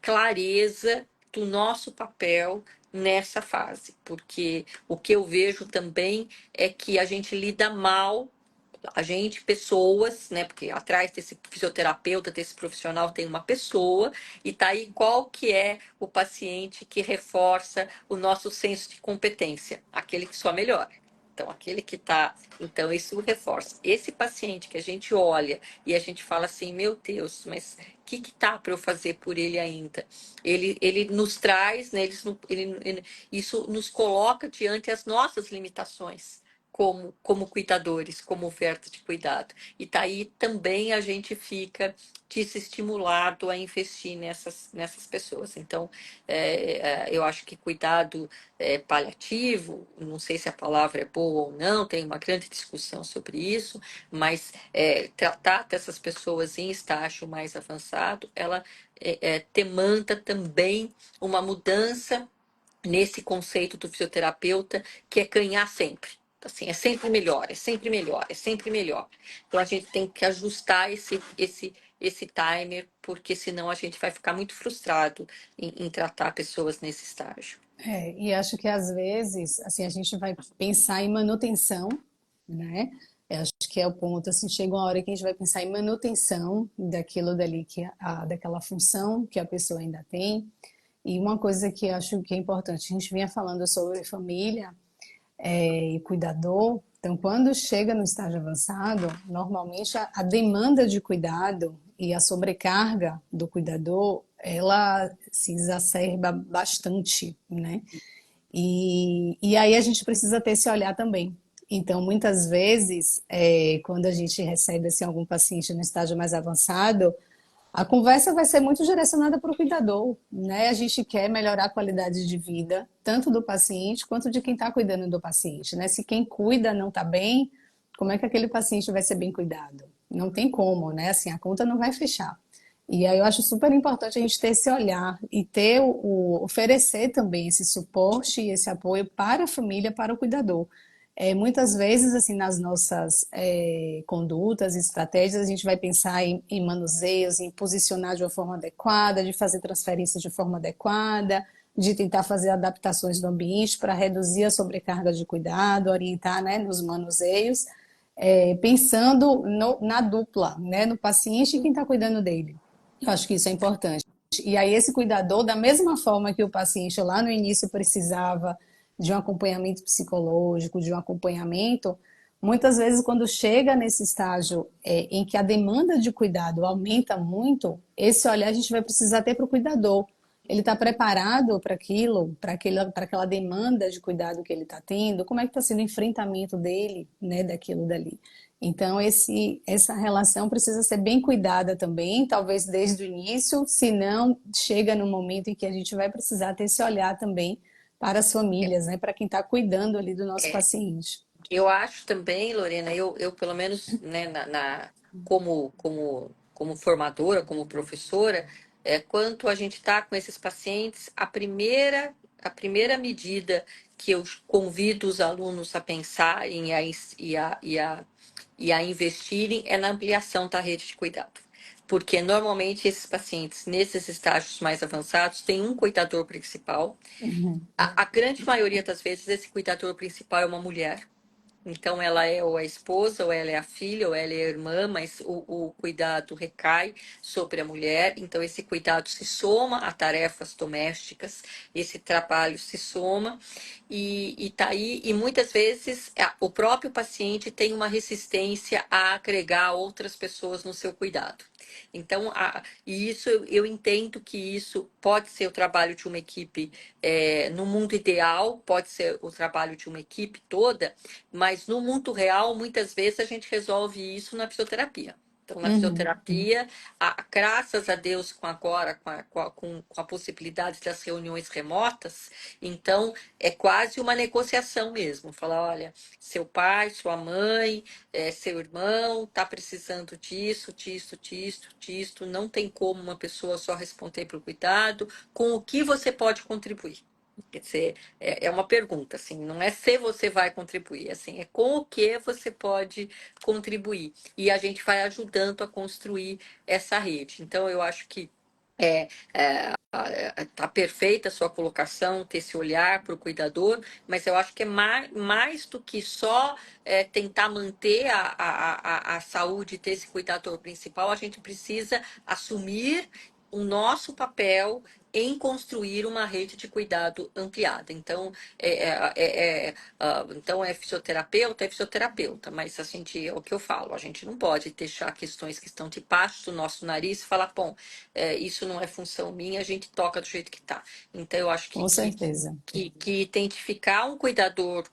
clareza do nosso papel nessa fase, porque o que eu vejo também é que a gente lida mal, a gente, pessoas, né? Porque atrás desse fisioterapeuta, desse profissional, tem uma pessoa, e tá aí qual que é o paciente que reforça o nosso senso de competência, aquele que só melhora. Então, aquele que tá. Então, isso reforça. Esse paciente que a gente olha e a gente fala assim, meu Deus, mas o que tá para eu fazer por ele ainda? Ele nos traz, né? Isso nos coloca diante as nossas limitações como cuidadores, como oferta de cuidado. E daí também a gente fica desestimulado a investir nessas pessoas. Então, eu acho que cuidado paliativo, não sei se a palavra é boa ou não, tem uma grande discussão sobre isso, mas tratar dessas pessoas em estágio mais avançado, ela demanda também uma mudança nesse conceito do fisioterapeuta, que é ganhar sempre. Assim, é sempre melhor, é sempre melhor, é sempre melhor. Então a gente tem que ajustar esse timer, porque senão a gente vai ficar muito frustrado em tratar pessoas nesse estágio. E acho que às vezes, assim, a gente vai pensar em manutenção, né? Eu acho que é o ponto, assim, chega uma hora que a gente vai pensar em manutenção daquilo dali, daquela função que a pessoa ainda tem. E uma coisa que eu acho que é importante, a gente vinha falando sobre família, e cuidador. Então, quando chega no estágio avançado, normalmente a demanda de cuidado e a sobrecarga do cuidador, ela se exacerba bastante, né? E aí a gente precisa ter esse olhar também. Então, muitas vezes, quando a gente recebe assim, algum paciente no estágio mais avançado, a conversa vai ser muito direcionada para o cuidador, né? A gente quer melhorar a qualidade de vida, tanto do paciente quanto de quem está cuidando do paciente, né? Se quem cuida não está bem, como é que aquele paciente vai ser bem cuidado? Não tem como, né? Assim, a conta não vai fechar. E aí eu acho super importante a gente ter esse olhar e ter oferecer também esse suporte e esse apoio para a família, para o cuidador. Muitas vezes, assim, nas nossas condutas e estratégias, a gente vai pensar em manuseios, em posicionar de uma forma adequada, de fazer transferências de forma adequada, de tentar fazer adaptações do ambiente para reduzir a sobrecarga de cuidado, orientar, né, nos manuseios, pensando na dupla, né, no paciente e quem está cuidando dele. Eu acho que isso é importante. E aí, esse cuidador, da mesma forma que o paciente lá no início precisava de um acompanhamento psicológico, de um acompanhamento, muitas vezes, quando chega nesse estágio em que a demanda de cuidado aumenta muito, esse olhar a gente vai precisar ter para o cuidador. Ele está preparado para aquilo, para aquela demanda de cuidado que ele está tendo? Como é que está sendo o enfrentamento dele, né, daquilo dali? Então, essa relação precisa ser bem cuidada também, talvez desde o início, senão chega no momento em que a gente vai precisar ter esse olhar também para as famílias, né, para quem está cuidando ali do nosso paciente. Eu acho também, Lorena, eu pelo menos, né, como formadora, como professora, quanto a gente está com esses pacientes, a primeira medida que eu convido os alunos a pensarem e a investirem é na ampliação da rede de cuidado. Porque normalmente esses pacientes, nesses estágios mais avançados, têm um cuidador principal. Uhum. A grande maioria das vezes, esse cuidador principal é uma mulher. Então, ela é ou a esposa, ou ela é a filha, ou ela é a irmã, mas o cuidado recai sobre a mulher. Então, esse cuidado se soma a tarefas domésticas, esse trabalho se soma, e tá aí. E muitas vezes o próprio paciente tem uma resistência a agregar outras pessoas no seu cuidado. Então, e isso eu entendo que isso pode ser o trabalho de uma equipe, no mundo ideal, pode ser o trabalho de uma equipe toda, mas no mundo real, muitas vezes a gente resolve isso na fisioterapia. Então, na Uhum. fisioterapia, graças a Deus, agora, com a possibilidade das reuniões remotas, então é quase uma negociação mesmo. Falar, olha, seu pai, sua mãe, seu irmão está precisando disso, disso, disso, disso. Não tem como uma pessoa só responder para o cuidado. Com o que você pode contribuir? Quer dizer, é uma pergunta, assim, não é se você vai contribuir, assim, é com o que você pode contribuir. E a gente vai ajudando a construir essa rede. Então, eu acho que Tá perfeita a sua colocação, ter esse olhar para o cuidador, mas eu acho que é mais do que só tentar manter a saúde, ter esse cuidador principal, a gente precisa assumir o nosso papel em construir uma rede de cuidado ampliada. Então, então é fisioterapeuta, mas a gente, é o que eu falo, a gente não pode deixar questões que estão debaixo do nosso nariz e falar, bom, isso não é função minha, a gente toca do jeito que está. Então, eu acho Com certeza. que identificar um cuidador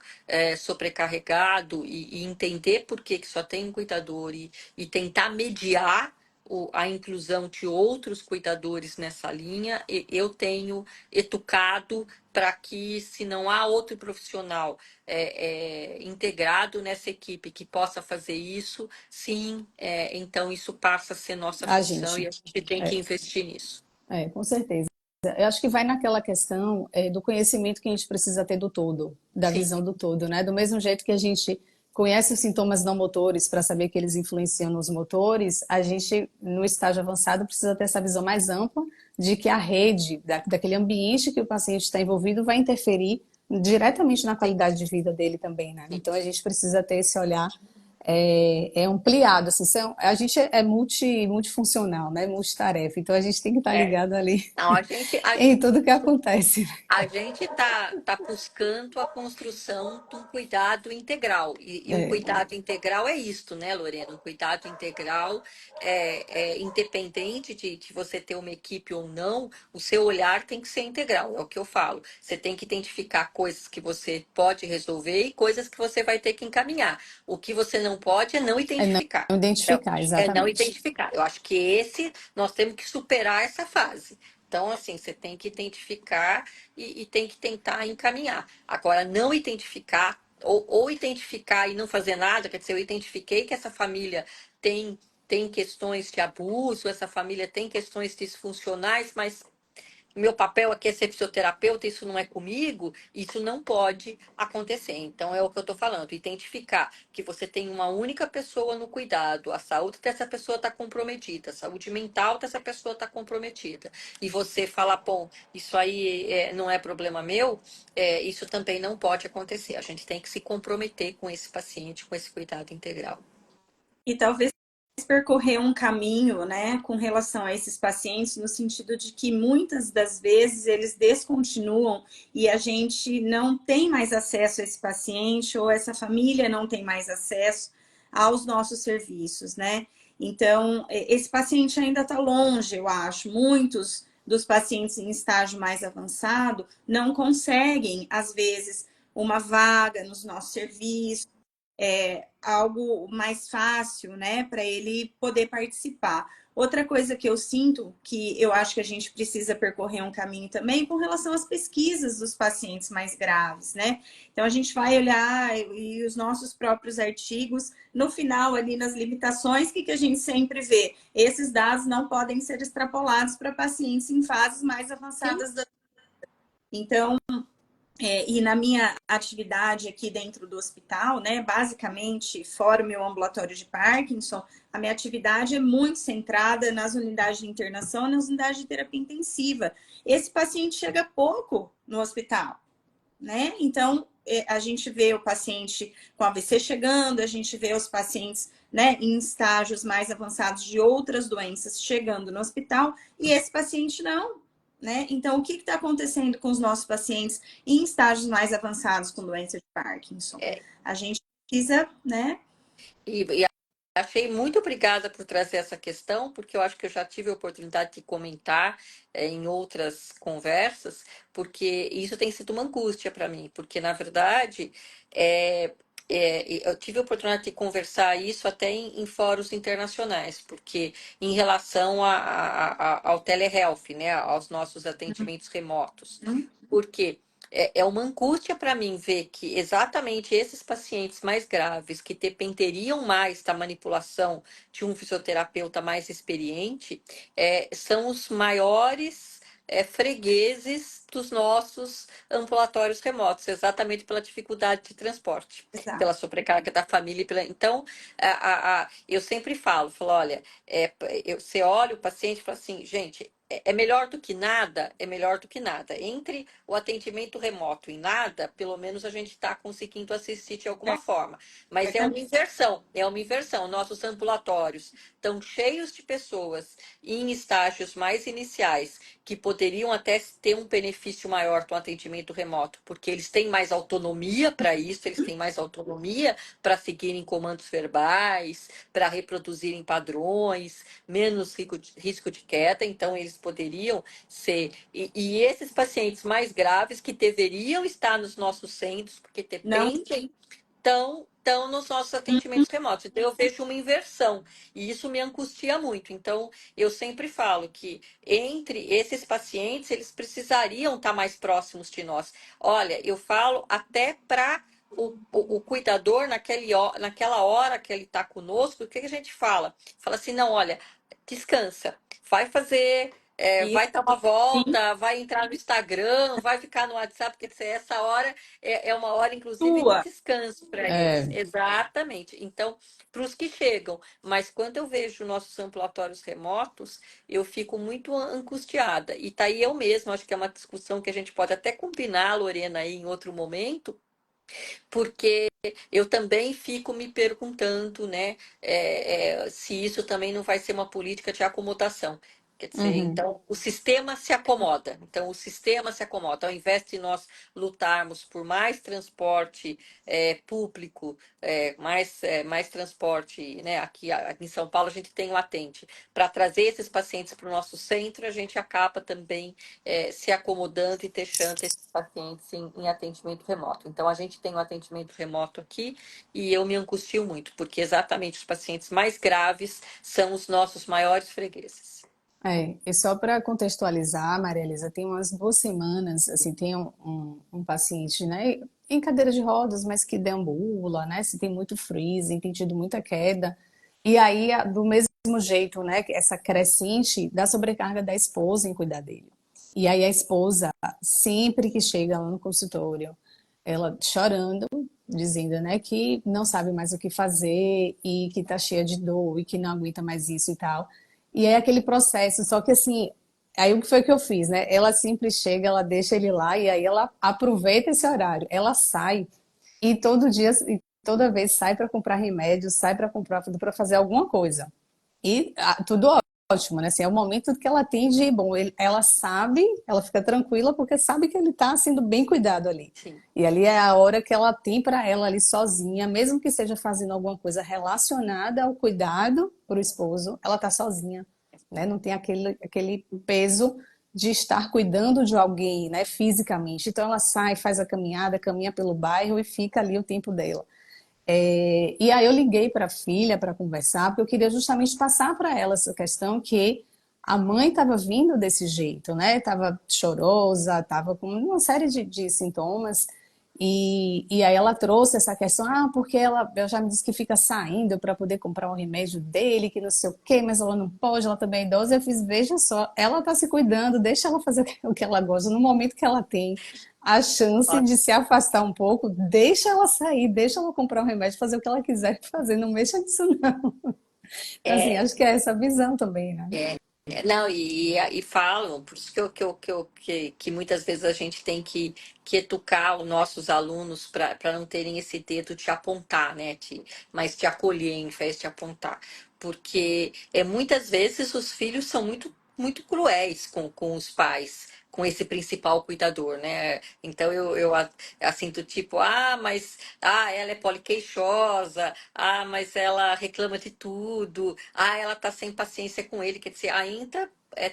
sobrecarregado e entender por que só tem um cuidador e tentar mediar a inclusão de outros cuidadores nessa linha, eu tenho educado para que, se não há outro profissional integrado nessa equipe que possa fazer isso, sim, então isso passa a ser nossa A função e gente. a gente tem que É, investir nisso. com certeza. Eu acho que vai naquela questão do conhecimento que a gente precisa ter do todo, da Sim, visão do todo, né? Do mesmo jeito que a gente conhece os sintomas não motores para saber que eles influenciam nos motores, a gente, no estágio avançado, precisa ter essa visão mais ampla de que a rede, daquele ambiente que o paciente está envolvido, vai interferir diretamente na sim, qualidade de vida dele também, né? sim. Então a gente precisa ter esse olhar ampliado, assim, a gente é multifuncional, né? Multitarefa, então a gente tem que estar É. ligado ali Não, em tudo que acontece. a gente tá buscando a construção de um cuidado integral. E um É, cuidado integral é isto, né, Lorena? Um cuidado integral independente de você ter uma equipe ou não, o seu olhar tem que ser integral, é o que eu falo. Você tem que identificar coisas que você pode resolver e coisas que você vai ter que encaminhar. O que você não pode é não é não identificar. identificar, É não exatamente. identificar. Eu acho que nós temos que superar essa fase. Então, assim, você tem que identificar e tem que tentar encaminhar. Agora, não identificar, ou identificar e não fazer nada, quer dizer, eu identifiquei que essa família tem questões de abuso, essa família tem questões disfuncionais, mas meu papel aqui é ser fisioterapeuta, isso não é comigo, isso não pode acontecer. Então, é o que eu estou falando, identificar que você tem uma única pessoa no cuidado, a saúde dessa pessoa está comprometida, a saúde mental dessa pessoa está comprometida. E você fala, bom, isso aí não é problema meu, isso também não pode acontecer. A gente tem que se comprometer com esse paciente, com esse cuidado integral. E talvez percorrer um caminho, né, com relação a esses pacientes, no sentido de que muitas das vezes eles descontinuam e a gente não tem mais acesso a esse paciente ou essa família não tem mais acesso aos nossos serviços, né? Então, esse paciente ainda está longe, eu acho. Muitos dos pacientes em estágio mais avançado não conseguem, às vezes, uma vaga nos nossos serviços, algo mais fácil, né, para ele poder participar. Outra coisa que eu sinto, que eu acho que a gente precisa percorrer um caminho também, com relação às pesquisas dos pacientes mais graves, né? Então a gente vai olhar e os nossos próprios artigos, no final ali nas limitações, o que a gente sempre vê? Esses dados não podem ser extrapolados para pacientes em fases mais Sim, avançadas da. Então, e na minha atividade aqui dentro do hospital, né, basicamente, fora o meu ambulatório de Parkinson, a minha atividade é muito centrada nas unidades de internação, nas unidades de terapia intensiva. Esse paciente chega pouco no hospital, né? Então, a gente vê o paciente com AVC chegando, a gente vê os pacientes, né, em estágios mais avançados de outras doenças chegando no hospital, e esse paciente não, né? Então, o que está acontecendo com os nossos pacientes em estágios mais avançados com doença de Parkinson? é, A gente precisa, né? e achei muito obrigada por trazer essa questão, porque eu acho que eu já tive a oportunidade de comentar em outras conversas, porque isso tem sido uma angústia para mim, porque na verdade eu tive a oportunidade de conversar isso até em fóruns internacionais, porque em relação ao telehealth, né, aos nossos atendimentos remotos, porque é uma angústia para mim ver que exatamente esses pacientes mais graves, que dependeriam mais da manipulação de um fisioterapeuta mais experiente, são os maiores fregueses dos nossos ambulatórios remotos, exatamente pela dificuldade de transporte, Exato. pela sobrecarga da família. Então, eu sempre falo, olha, você olha o paciente e fala assim, gente, é melhor do que nada, é melhor do que nada. Entre o atendimento remoto e nada, pelo menos a gente está conseguindo assistir de alguma forma. Mas é uma inversão, é uma inversão. Nossos ambulatórios estão cheios de pessoas em estágios mais iniciais que poderiam até ter um benefício maior do atendimento remoto, porque eles têm mais autonomia para isso, eles têm mais autonomia para seguirem comandos verbais, para reproduzirem padrões, menos risco de queda, então eles poderiam ser. E esses pacientes mais graves que deveriam estar nos nossos centros, porque Não. dependem, estão nos nossos atendimentos remotos. Então eu vejo uma inversão e isso me angustia muito. Então eu sempre falo que entre esses pacientes eles precisariam estar mais próximos de nós. Olha, eu falo até para o cuidador naquela hora que ele está conosco, o que a gente fala? Fala assim, não, olha, descansa, vai fazer, Isso, vai dar uma sim, volta, vai entrar no Instagram, vai ficar no WhatsApp, porque essa hora é uma hora, inclusive, de tua. descanso para eles. É, Exatamente. Então, para os que chegam, mas quando eu vejo nossos ambulatórios remotos, eu fico muito angustiada. E tá aí eu mesma, acho que é uma discussão que a gente pode até combinar, Lorena, aí em outro momento, porque eu também fico me perguntando, né, se isso também não vai ser uma política de acomodação. Quer dizer, uhum. então o sistema se acomoda. Então o sistema se acomoda. Ao invés de nós lutarmos por mais transporte público, mais transporte, né? Aqui em São Paulo a gente tem o Atente. Para trazer esses pacientes para o nosso centro, a gente acaba também se acomodando e deixando esses pacientes em atendimento remoto. Então, a gente tem um atendimento remoto aqui e eu me angustio muito, porque exatamente os pacientes mais graves são os nossos maiores fregueses. E só para contextualizar, Maria Elisa, tem umas 2 semanas, assim, tem um paciente, né, em cadeira de rodas, mas que deambula, né, se tem muito freezing, tem tido muita queda, e aí, do mesmo jeito, né, essa crescente da sobrecarga da esposa em cuidar dele. E aí a esposa, sempre que chega lá no consultório, ela chorando, dizendo, né, que não sabe mais o que fazer e que tá cheia de dor e que não aguenta mais isso e tal. E é aquele processo, só que assim, aí o que foi que eu fiz, né? Ela sempre chega, ela deixa ele lá e aí ela aproveita esse horário. Ela sai e todo dia, e toda vez sai para comprar remédio, sai para comprar tudo para fazer alguma coisa. E tudo ótimo, né? Assim, é o momento que ela tem de, bom, ela sabe, ela fica tranquila porque sabe que ele está sendo bem cuidado ali. Sim. E ali é a hora que ela tem para ela ali sozinha, mesmo que esteja fazendo alguma coisa relacionada ao cuidado para o esposo, ela está sozinha, né? Não tem aquele peso de estar cuidando de alguém, né, fisicamente. Então ela sai, faz a caminhada, caminha pelo bairro e fica ali o tempo dela. E aí eu liguei para a filha para conversar, porque eu queria justamente passar para ela essa questão que a mãe estava vindo desse jeito, né? Estava chorosa, estava com uma série de sintomas. E aí ela trouxe essa questão, porque ela já me disse que fica saindo para poder comprar o remédio dele, que não sei o quê, mas ela não pode, ela também é idosa. Eu fiz, veja só, ela está se cuidando, deixa ela fazer o que ela gosta no momento que ela tem a chance de se afastar um pouco, deixa ela sair, deixa ela comprar um remédio, fazer o que ela quiser fazer, não mexa nisso não. Então, assim, É, acho que é essa visão também, né? não, e falam, por isso que muitas vezes a gente tem que educar os nossos alunos para não terem esse dedo de apontar, né? Mas de acolher em vez de apontar. Porque muitas vezes os filhos são muito cruéis com os pais, com esse principal cuidador, né? Então eu assim, do tipo, mas ela é poliqueixosa, mas ela reclama de tudo, ela tá sem paciência com ele, quer dizer, ainda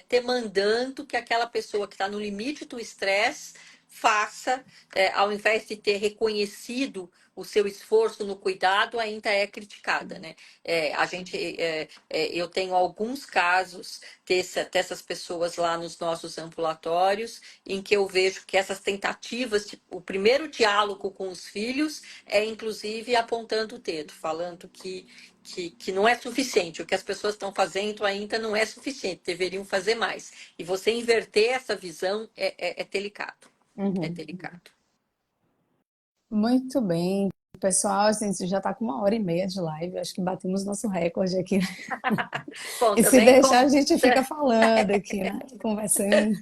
demandando que aquela pessoa que está no limite do estresse faça, ao invés de ter reconhecido o seu esforço no cuidado, ainda é criticada, né? Eu tenho alguns casos dessas pessoas lá nos nossos ambulatórios, em que eu vejo que essas tentativas, o primeiro diálogo com os filhos é inclusive apontando o dedo, falando que não é suficiente, o que as pessoas estão fazendo ainda não é suficiente, deveriam fazer mais. E você inverter essa visão é delicado. É Uhum. delicado. Muito bem. pessoal, a gente já está com 1h30 de live, acho que batemos nosso recorde aqui. Bom, E se também deixar, a gente fica falando aqui, né? Conversando.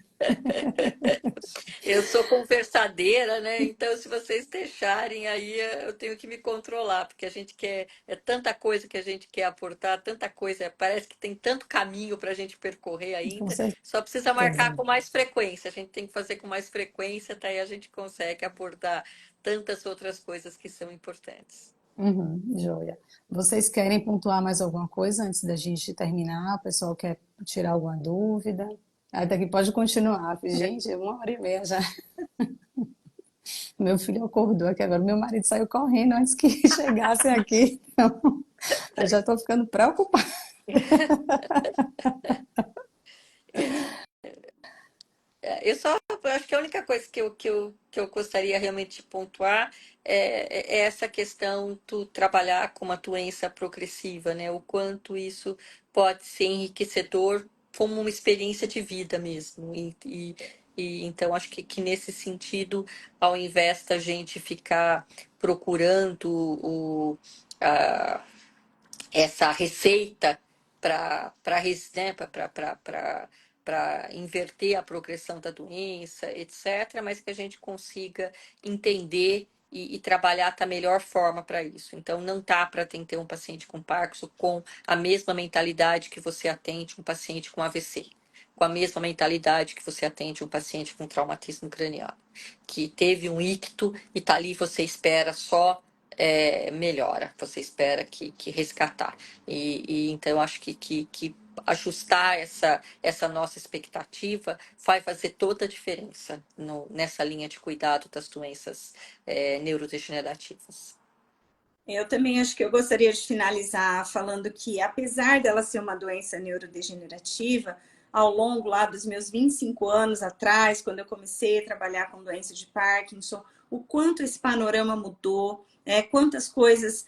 eu sou conversadeira, né? Então, se vocês deixarem aí, eu tenho que me controlar, porque a gente quer, é tanta coisa que a gente quer aportar, tanta coisa, parece que tem tanto caminho para a gente percorrer Com ainda, só precisa marcar certeza. com mais frequência. A gente tem que fazer com mais frequência, até aí a gente consegue abordar tantas outras coisas que são importantes. Uhum, joia. Vocês querem pontuar mais alguma coisa antes da gente terminar? O pessoal quer tirar alguma dúvida? Aí daqui pode continuar. Gente, 1h30 já. Meu filho acordou aqui agora. Meu marido saiu correndo antes que chegassem aqui. Então, eu já estou ficando preocupada. Eu acho que a única coisa que eu gostaria realmente de pontuar é essa questão do trabalhar com uma doença progressiva, né? O quanto isso pode ser enriquecedor como uma experiência de vida mesmo. Então, acho que nesse sentido, ao invés da gente ficar procurando essa receita para né, para inverter a progressão da doença, etc., mas que a gente consiga entender e trabalhar da melhor forma para isso. Então, não dá para atender um paciente com Parkinson com a mesma mentalidade que você atende um paciente com AVC, com a mesma mentalidade que você atende um paciente com traumatismo craniano, que teve um icto e tá ali, você espera só melhora, você espera que resgatar. Então, eu acho que ajustar essa nossa expectativa vai fazer toda a diferença nessa linha de cuidado das doenças neurodegenerativas. Eu também acho que eu gostaria de finalizar falando que, apesar dela ser uma doença neurodegenerativa, ao longo lá dos meus 25 anos atrás, quando eu comecei a trabalhar com doença de Parkinson, o quanto esse panorama mudou, quantas coisas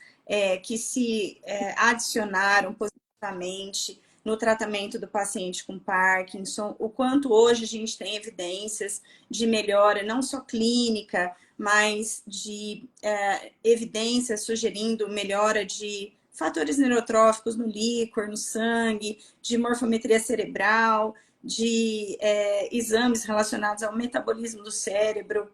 que se adicionaram positivamente no tratamento do paciente com Parkinson, o quanto hoje a gente tem evidências de melhora, não só clínica, mas de evidências sugerindo melhora de fatores neurotróficos no líquor, no sangue, de morfometria cerebral, de exames relacionados ao metabolismo do cérebro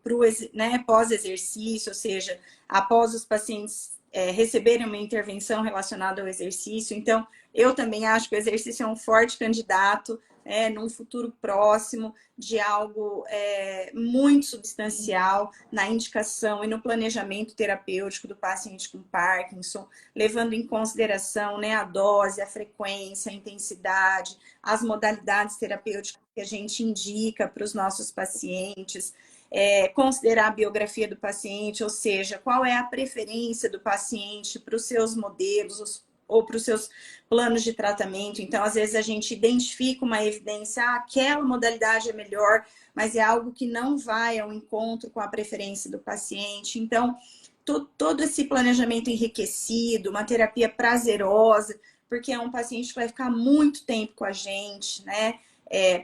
né, pós-exercício, ou seja, após os pacientes receberem uma intervenção relacionada ao exercício. Então, eu também acho que o exercício é um forte candidato num futuro próximo de algo muito substancial na indicação e no planejamento terapêutico do paciente com Parkinson, levando em consideração a dose, a frequência, a intensidade, as modalidades terapêuticas que a gente indica para os nossos pacientes, considerar a biografia do paciente, ou seja, qual é a preferência do paciente para os seus modelos, ou para os seus planos de tratamento. Então, às vezes, a gente identifica uma evidência, aquela modalidade é melhor, mas é algo que não vai ao encontro com a preferência do paciente. Então, todo esse planejamento enriquecido, uma terapia prazerosa, porque é um paciente que vai ficar muito tempo com a gente, né?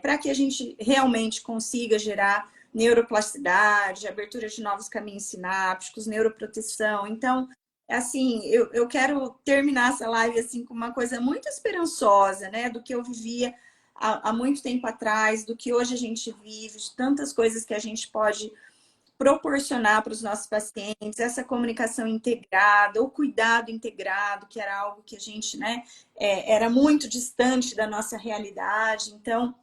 Para que a gente realmente consiga gerar neuroplasticidade, abertura de novos caminhos sinápticos, neuroproteção. Então, assim, eu quero terminar essa live assim com uma coisa muito esperançosa, né? Do que eu vivia há muito tempo atrás, do que hoje a gente vive, de tantas coisas que a gente pode proporcionar para os nossos pacientes, essa comunicação integrada, o cuidado integrado, que era algo que a gente, né, era muito distante da nossa realidade. Então,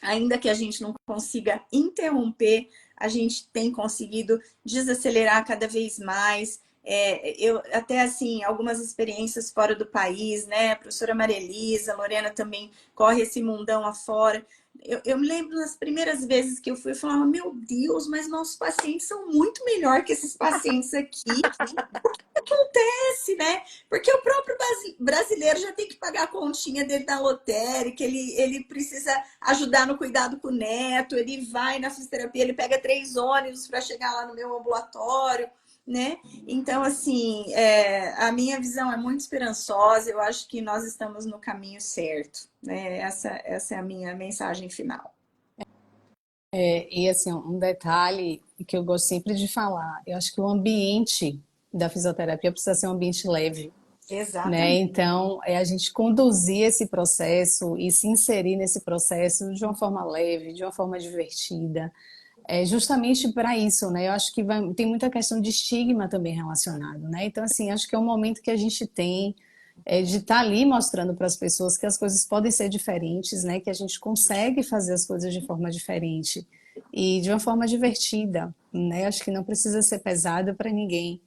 ainda que a gente não consiga interromper, a gente tem conseguido desacelerar cada vez mais. Eu até assim, algumas experiências fora do país, né? A professora Maria Elisa, a Lorena também corre esse mundão afora. Eu me lembro nas primeiras vezes que eu fui, eu falava, meu Deus, mas nossos pacientes são muito melhor que esses pacientes aqui. Acontece, né? Porque o próprio brasileiro já tem que pagar a continha dele da lotérica, ele precisa ajudar no cuidado com o neto, ele vai na fisioterapia, ele pega 3 ônibus para chegar lá no meu ambulatório, né? Então, assim, a minha visão é muito esperançosa, eu acho que nós estamos no caminho certo, né? Essa é a minha mensagem final. E assim, um detalhe que eu gosto sempre de falar, eu acho que o ambiente da fisioterapia precisa ser um ambiente leve, né? Exatamente. Então, é a gente conduzir esse processo e se inserir nesse processo de uma forma leve, de uma forma divertida, justamente para isso, né? Eu acho que tem muita questão de estigma também relacionado, né? Então, assim, acho que é um momento que a gente tem de estar ali mostrando para as pessoas que as coisas podem ser diferentes, né? Que a gente consegue fazer as coisas de forma diferente e de uma forma divertida, né? Acho que não precisa ser pesado para ninguém.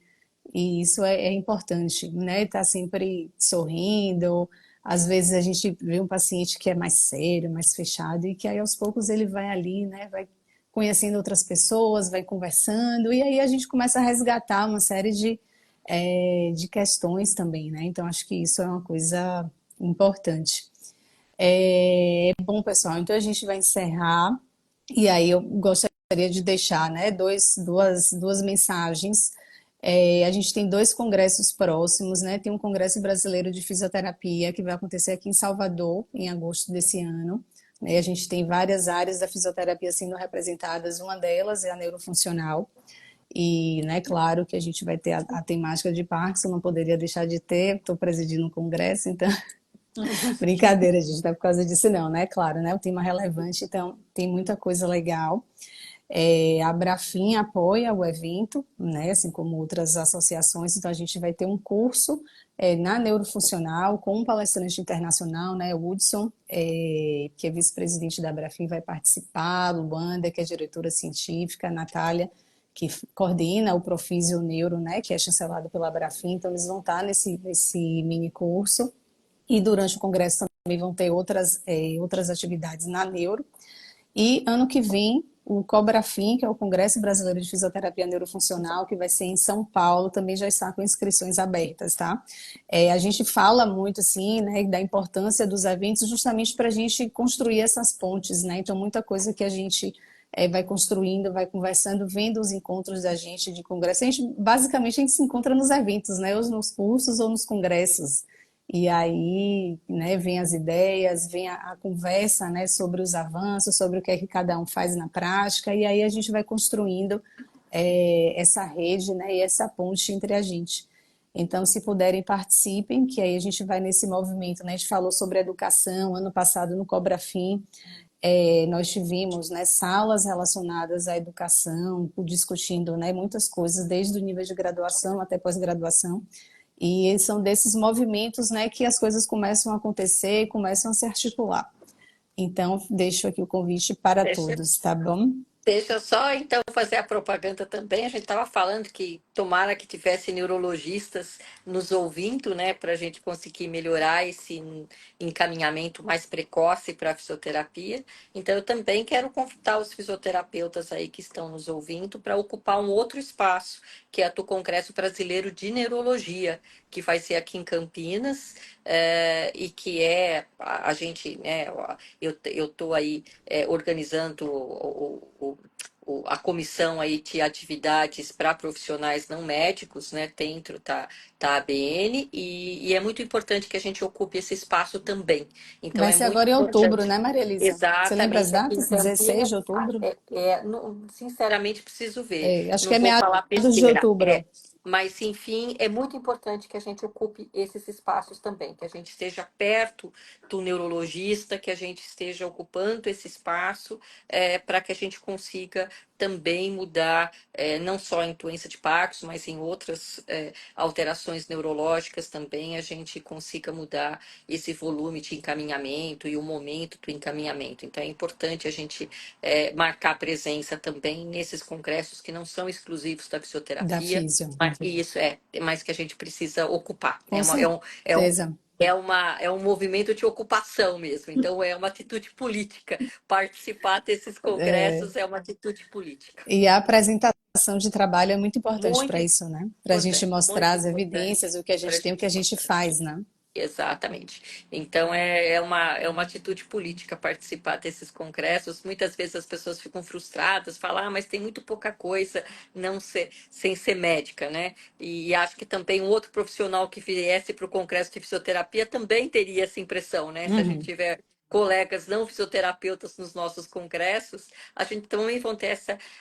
E isso é importante, né? Estar sempre sorrindo. Às vezes a gente vê um paciente que é mais sério, mais fechado, e que aí aos poucos ele vai ali, né? Vai conhecendo outras pessoas, vai conversando, e aí a gente começa a resgatar uma série de questões também, né? Então acho que isso é uma coisa importante. Bom, pessoal, então a gente vai encerrar, e aí eu gostaria de deixar, né, duas mensagens. A gente tem dois congressos próximos, né? Tem um Congresso Brasileiro de Fisioterapia que vai acontecer aqui em Salvador, em agosto desse ano. A gente tem várias áreas da fisioterapia sendo representadas, uma delas é a neurofuncional. E, né, claro que a gente vai ter a temática de Parkinson, não poderia deixar de ter, estou presidindo um congresso, então brincadeira, gente, não é por causa disso não, né? Claro, né? O tema relevante, então tem muita coisa legal. A Abrafim apoia o evento, né, assim como outras associações, então a gente vai ter um curso na neurofuncional com um palestrante internacional, né, o Hudson, que é vice-presidente da Abrafim, vai participar, Luanda, que é diretora científica, a Natália, que coordena o Profisio Neuro, né, que é chancelado pela Abrafim, então eles vão estar nesse mini curso, e durante o congresso também vão ter outras atividades na neuro, e ano que vem, o Cobrafim, que é o Congresso Brasileiro de Fisioterapia Neurofuncional, que vai ser em São Paulo, também já está com inscrições abertas, tá? A gente fala muito, assim, né, da importância dos eventos justamente para a gente construir essas pontes, né? Então, muita coisa que a gente vai construindo, vai conversando, vendo os encontros da gente de congresso. Basicamente, a gente se encontra nos eventos, né? Ou nos cursos ou nos congressos. E aí, né, vem as ideias, vem a conversa, né, sobre os avanços, sobre o que é que cada um faz na prática, e aí a gente vai construindo essa rede, né, e essa ponte entre a gente. Então, se puderem, participem, que aí a gente vai nesse movimento, né? A gente falou sobre educação, ano passado no Cobrafim, nós tivemos, né, salas relacionadas à educação, discutindo, né, muitas coisas, desde o nível de graduação até pós-graduação, e são desses movimentos, né, que as coisas começam a acontecer e começam a se articular. Então, deixo aqui o convite para Deixa, todos, tá bom? deixa eu só então fazer a propaganda também. A gente estava falando que tomara que tivesse neurologistas nos ouvindo, né, para a gente conseguir melhorar esse encaminhamento mais precoce para a fisioterapia. Então, eu também quero convidar os fisioterapeutas aí que estão nos ouvindo para ocupar um outro espaço, que é o Congresso Brasileiro de Neurologia, que vai ser aqui em Campinas, e que a gente, né, eu estou aí organizando a comissão aí de atividades para profissionais não médicos, né, dentro da ABN, e é muito importante que a gente ocupe esse espaço também. Então, Vai é ser muito agora em outubro, importante. né, Maria Elisa? Você lembra as Exatamente, aqui em datas? 16 Campinas, de outubro? sinceramente, preciso ver. Acho que Não é vou falar meados de besteira. outubro. Mas, enfim, é muito importante que a gente ocupe esses espaços também, que a gente esteja perto do neurologista, que a gente esteja ocupando esse espaço, para que a gente consiga também mudar, não só em doença de Parkinson, mas em outras alterações neurológicas também, a gente consiga mudar esse volume de encaminhamento e o momento do encaminhamento. Então, é importante a gente marcar presença também nesses congressos que não são exclusivos da Da fisioterapia, Físio. mas isso mais que a gente precisa ocupar. Com certeza. É um movimento de ocupação mesmo. Então, é uma atitude política. Participar desses congressos é uma atitude política. E a apresentação de trabalho é muito importante Muito para isso, né? Para a gente mostrar muito as importante evidências, o que a para a gente tem, o que a gente gente mostrar. faz, né? Exatamente. Então, é uma atitude política participar desses congressos. Muitas vezes as pessoas ficam frustradas, falam, mas tem muito pouca coisa sem ser médica, né? E acho que também um outro profissional que viesse para o congresso de fisioterapia também teria essa impressão, né? Se a gente Uhum. tiver colegas não fisioterapeutas nos nossos congressos, a gente também vão ter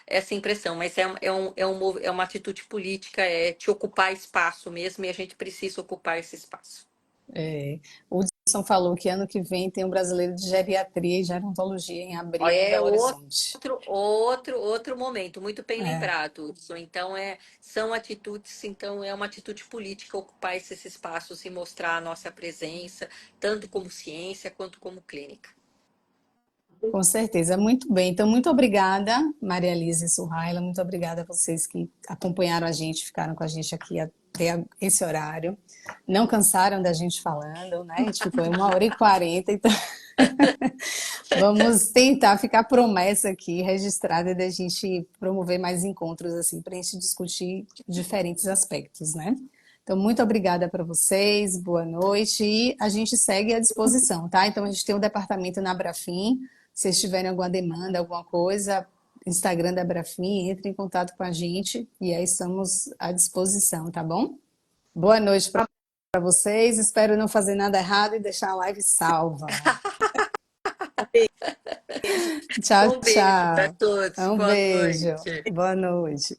essa impressão, mas é uma atitude política, é te ocupar espaço mesmo, e a gente precisa ocupar esse espaço. É, o Dilson falou que ano que vem tem um brasileiro de geriatria e gerontologia em abril em É Belo Horizonte. outro momento, muito bem É, lembrado, Hudson. Então, são atitudes, então é uma atitude política ocupar esses espaços e mostrar a nossa presença, tanto como ciência quanto como clínica. com certeza, muito bem. Então, muito obrigada, Maria Elisa e Suhaila, muito obrigada a vocês que acompanharam a gente, ficaram com a gente aqui até esse horário. Não cansaram da gente falando, né? A gente ficou em 1h40, então vamos tentar ficar promessa aqui registrada da gente promover mais encontros assim para a gente discutir diferentes aspectos, né? Então, muito obrigada para vocês, boa noite e a gente segue à disposição, tá? Então, a gente tem um departamento na Abrafim, se vocês tiverem alguma demanda, alguma coisa, Instagram da Abrafim, entre em contato com a gente e aí estamos à disposição, tá bom? Boa noite para vocês, espero não fazer nada errado e deixar a live salva. Tchau, Um beijo para tchau. todos. Um Boa beijo. noite. Boa noite.